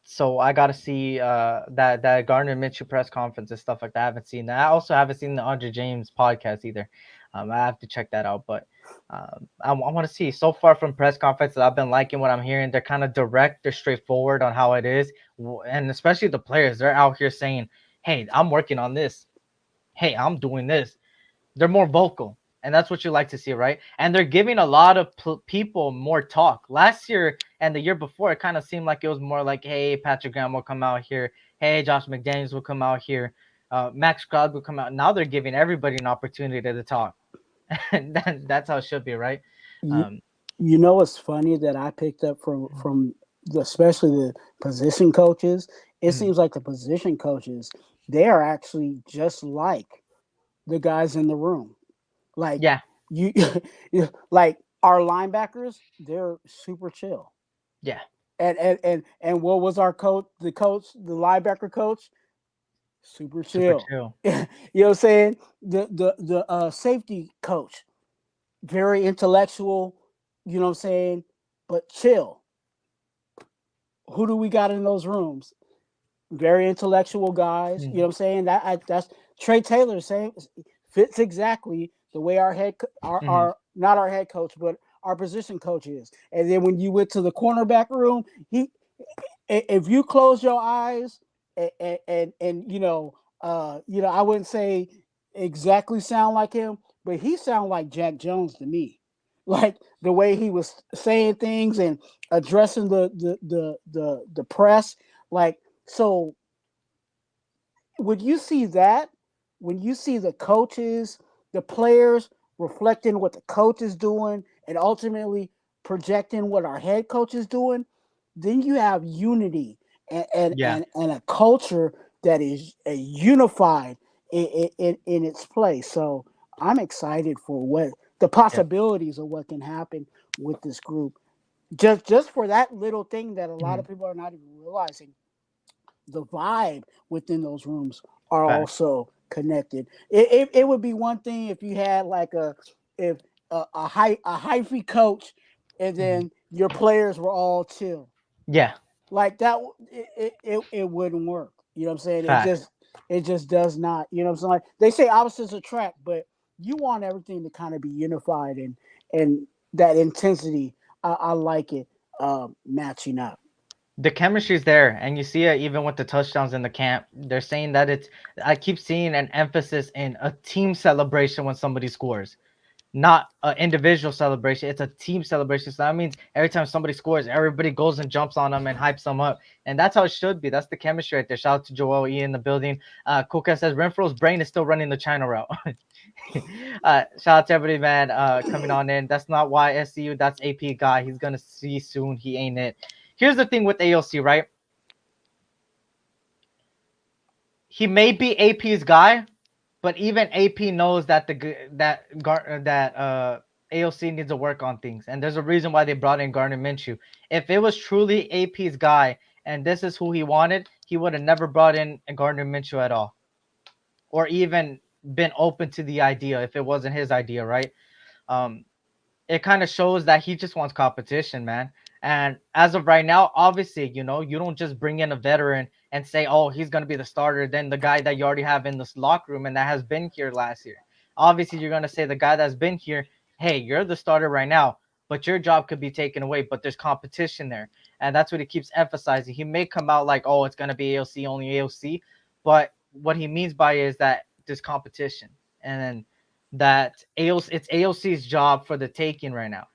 so I gotta see that Gardner Minshew press conference and stuff like that. I haven't seen that. I also haven't seen the Andre James podcast either. I have to check that out, but I want to see. So far from press conferences, I've been liking what I'm hearing. They're kind of direct, they're straightforward on how it is, and especially the players. They're out here saying, "Hey, I'm working on this. Hey, I'm doing this." They're more vocal, and that's what you like to see, right? And they're giving a lot of people more talk. Last year and the year before, it kind of seemed like it was more like, hey, Patrick Graham will come out here, hey, Josh McDaniels will come out here, Max Crowd will come out. Now they're giving everybody an opportunity to talk. And that's how it should be, right? You, um you know what's funny that I picked up from especially the position coaches. It mhm. seems like the position coaches, they are actually just like the guys in the room. Like Yeah, you, like our linebackers, they're super chill. yeah, And what was our coach? The linebacker coach, super super chill. chill. You know what I'm saying? The safety coach, very intellectual. You know what I'm saying? But chill. Who do we got in those rooms? Very intellectual guys. You know Mhm. what I'm saying? That's Trey Taylor saying fits exactly the way Mhm. our not our head coach, but our position coach is. And then when you went to the cornerback room, he if you close your eyes and I wouldn't say exactly sound like him, but he sounded like Jack Jones to me. Like the way he was saying things and addressing the press. Like, so when you see that, when you see the coaches, the players reflecting what the coach is doing and ultimately projecting what our head coach is doing, then you have unity Yeah, and a culture that is unified in its place. So I'm excited for what the yeah. possibilities of what can happen with this group. Just for that little thing that a lot Mhm. of people are not even realizing, the vibe within those rooms are Facts. also connected. It would be one thing if you had like if a hyphy coach and Mhm. then your players were all chill Yeah, like that. It wouldn't work. You know what I'm saying? facts. It just does not. You know what I'm saying? Like, they say opposites attract, but you want everything to kind of be unified and that intensity. I like it matching up. The chemistry's there, and you see it even with the touchdowns in the camp. They're saying that it's. I keep seeing an emphasis in a team celebration when somebody scores, not an individual celebration. It's a team celebration. So that means every time somebody scores, everybody goes and jumps on them and hypes them up, and that's how it should be. That's the chemistry right there. Shout out to Joel E in the building. Kuka says Renfro's brain is still running the China route. Shout out to everybody, man. Coming on in. That's not why SCU. That's AP guy. He's gonna see soon. He ain't it. Here's the thing with AOC, right? He may be AP's guy, But even AP knows that AOC needs to work on things, and there's a reason why they brought in Gardner Minshew. If it was truly AP's guy and this is who he wanted, he would have never brought in Gardner Minshew at all, or even been open to the idea if it wasn't his idea, right? Um, it kind of shows that he just wants competition, man. And as of right now, obviously, you don't just bring in a veteran and say, oh, he's going to be the starter, then the guy that you already have in this locker room and that has been here last year. Obviously, you're going to say the guy that's been here, hey, you're the starter right now, but your job could be taken away, but there's competition there. And that's what he keeps emphasizing. He may come out like, oh, it's going to be AOC, only AOC. But what he means by it is that there's competition. And then that it's AOC's job for the taking right now.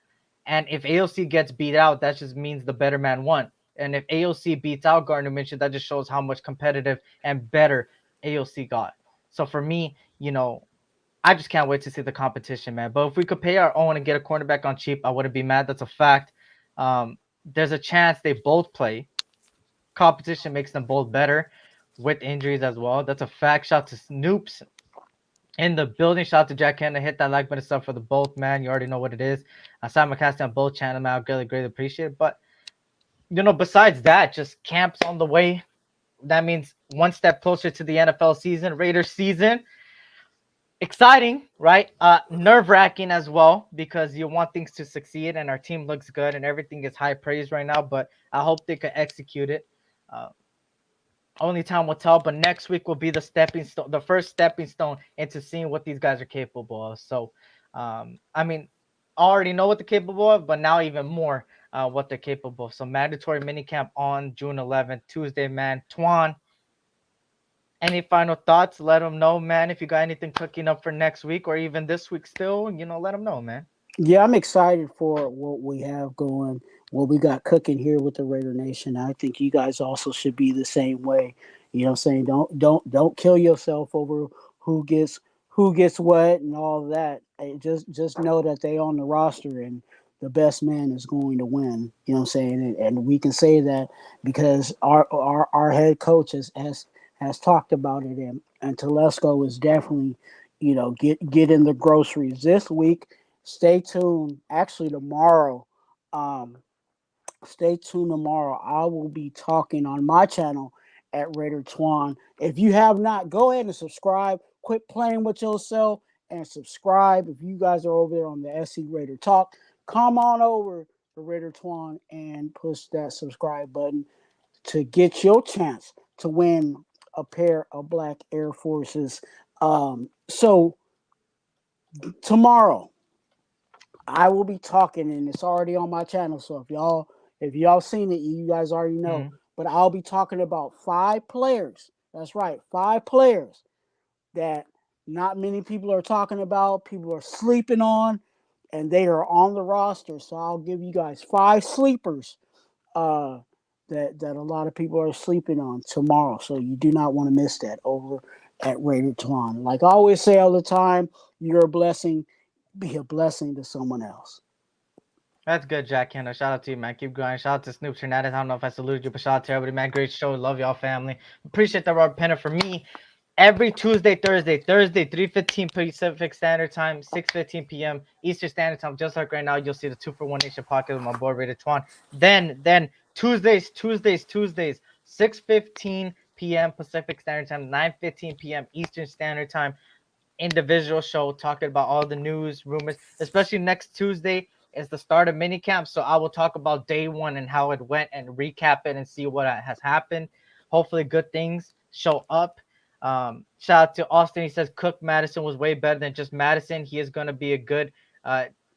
And if AOC gets beat out, that just means the better man won. And if AOC beats out Gardner Minshew, that just shows how much competitive and better AOC got. So for me, I just can't wait to see the competition, man. But if we could pay our own and get a cornerback on cheap, I wouldn't be mad. That's a fact. There's a chance they both play. Competition makes them both better with injuries as well. That's a fact. Shout to Snoops in the building. Shout out to Jack Henry. Hit that like button stuff for the both, man. You already know what it is. I simulcast on both channels, man. I greatly appreciate it. But besides that, just camps on the way. That means one step closer to the NFL season, Raiders season. Exciting, right? Nerve-wracking as well, because you want things to succeed, and our team looks good, and everything is high praise right now. But I hope they could execute it. Only time will tell, but next week will be the first stepping stone into seeing what these guys are capable of. So, I mean, I already know what they're capable of, but now even more what they're capable of. So, mandatory minicamp on June 11th, Tuesday, man. Twuan, any final thoughts? Let them know, man. If you got anything cooking up for next week or even this week still, let them know, man. Yeah, I'm excited for what we have going, what we got cooking here with the Raider Nation. I think you guys also should be the same way. You know what I'm saying? Don't kill yourself over who gets who gets what and all of that. Just know that they on the roster and the best man is going to win. You know what I'm saying? And we can say that because our head coach has talked about it, and Telesco is definitely, get in the groceries this week. Stay tuned. Actually, tomorrow, um, stay tuned tomorrow. I will be talking on my channel at RaiderTwuan. If you have not, go ahead and subscribe. Quit playing with yourself and subscribe. If you guys are over there on the SC Raider Talk, come on over to RaiderTwuan and push that subscribe button to get your chance to win a pair of black Air Forces. So tomorrow, I will be talking, and it's already on my channel. So if y'all seen it, you guys already know. Mm-hmm. But I'll be talking about 5 players. That's right, 5 players that not many people are talking about. People are sleeping on, and they are on the roster. So I'll give you guys 5 sleepers uh, that a lot of people are sleeping on tomorrow. So you do not want to miss that over at RaiderTwuan. Like I always say all the time, you're a blessing. Be a blessing to someone else. That's good, Jack Henry. Shout out to you, man. Keep going. Shout out to Snoop Hernandez. I don't know if I saluted you, but shout out to everybody, man. Great show. Love y'all, family. Appreciate the Robert Penner for me. Every Tuesday, Thursday, 3:15 Pacific Standard Time, 6:15 p.m. Eastern Standard Time. Just like right now, you'll see the 2 for 1 Nation podcast with my boy RaiderTwuan. Then Tuesdays, 6:15 p.m. Pacific Standard Time, 9:15 p.m. Eastern Standard Time. Individual show talking about all the news, rumors, especially next Tuesday is the start of minicamp. So I will talk about day one and how it went and recap it and see what has happened. Hopefully good things show up. Shout out to Austin. He says Cook Madison was way better than just Madison. He is going to be a good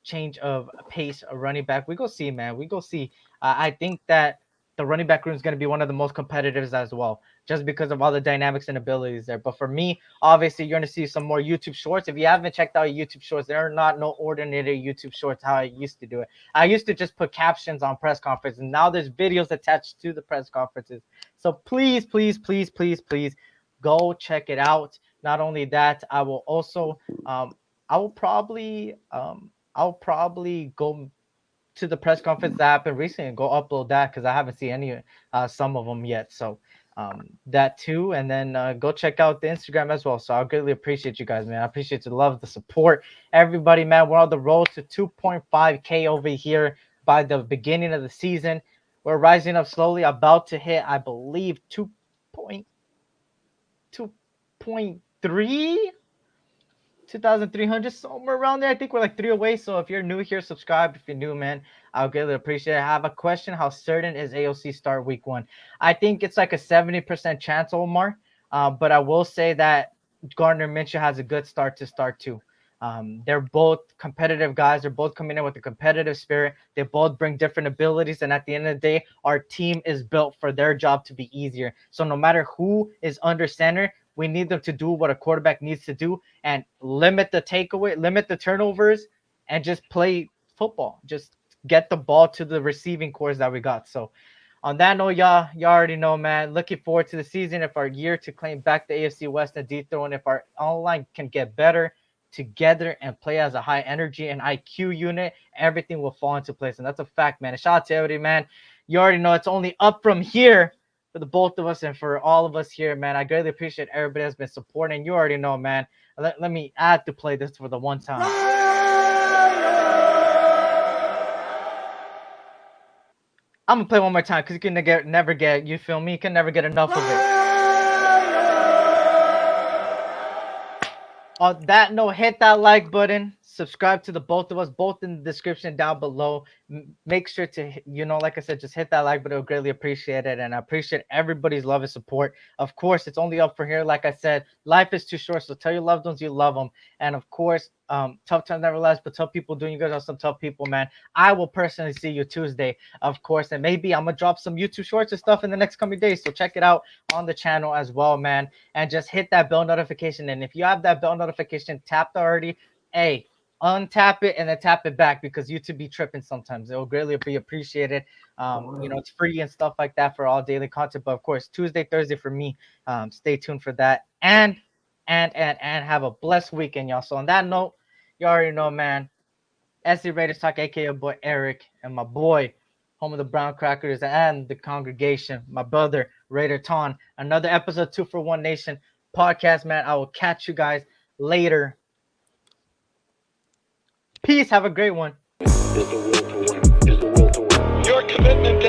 change of pace, a running back. We go see, man. We go see. I think that the running back room is going to be one of the most competitive as well, just because of all the dynamics and abilities there. But for me, obviously, you're going to see some more YouTube shorts. If you haven't checked out YouTube shorts, there are not no ordinary YouTube shorts how I used to do it. I used to just put captions on press conferences, and now there's videos attached to the press conferences. So please, please, please, please, please go check it out. Not only that, I will also, I'll probably go to the press conference that happened recently and go upload that because I haven't seen any some of them yet. So that too. And then go check out the Instagram as well. So I greatly appreciate you guys, man. I appreciate the love, the support, everybody, man. We're on the road to 2.5K over here by the beginning of the season. We're rising up slowly, about to hit, I believe, 2.3 2,300, somewhere around there. I think we're like 3 away. So if you're new here, subscribe. If you're new, man, I'll greatly appreciate it. I have a question. How certain is AOC start week 1? I think it's like a 70% chance, Omar. But I will say that Gardner Minshew has a good start to start too. They're both competitive guys. They're both coming in with a competitive spirit. They both bring different abilities. And at the end of the day, our team is built for their job to be easier. So no matter who is under center, we need them to do what a quarterback needs to do and limit the takeaway, limit the turnovers, and just play football. Just get the ball to the receiving cores that we got. So on that note, y'all already know, man. Looking forward to the season. If our year to claim back the AFC West and dethrone, if our online can get better together and play as a high energy and IQ unit, everything will fall into place. And that's a fact, man. And shout out to everybody, man. You already know it's only up from here for the both of us and for all of us here, man. I greatly appreciate everybody that's been supporting. You already know, man. Let me add to play this for the one time. I'm gonna play one more time because you can never get, you feel me? You can never get enough of it. On that note, hit that like button. Subscribe to the both of us, both in the description down below. Make sure to, like I said, just hit that like button. I'll greatly appreciate it. And I appreciate everybody's love and support. Of course, it's only up for here. Like I said, life is too short. So tell your loved ones you love them. And of course, tough times never last, but tell people doing, you guys are some tough people, man. I will personally see you Tuesday, of course. And maybe I'm going to drop some YouTube shorts and stuff in the next coming days. So check it out on the channel as well, man. And just hit that bell notification. And if you have that bell notification tapped already, hey, untap it and then tap it back because YouTube be tripping sometimes. It will greatly be appreciated. It's free and stuff like that for all daily content. But of course, Tuesday, Thursday for me. Stay tuned for that. And have a blessed weekend, y'all. So on that note, you already know, man. SC Raiders Talk, aka your boy Eric, and my boy, home of the Brown Crackers and the congregation, my brother RaiderTwuan. Another episode 2 for One Nation podcast, man. I will catch you guys later. Peace. Have a great one. Is the will to win. Is the will to win. Your commitment to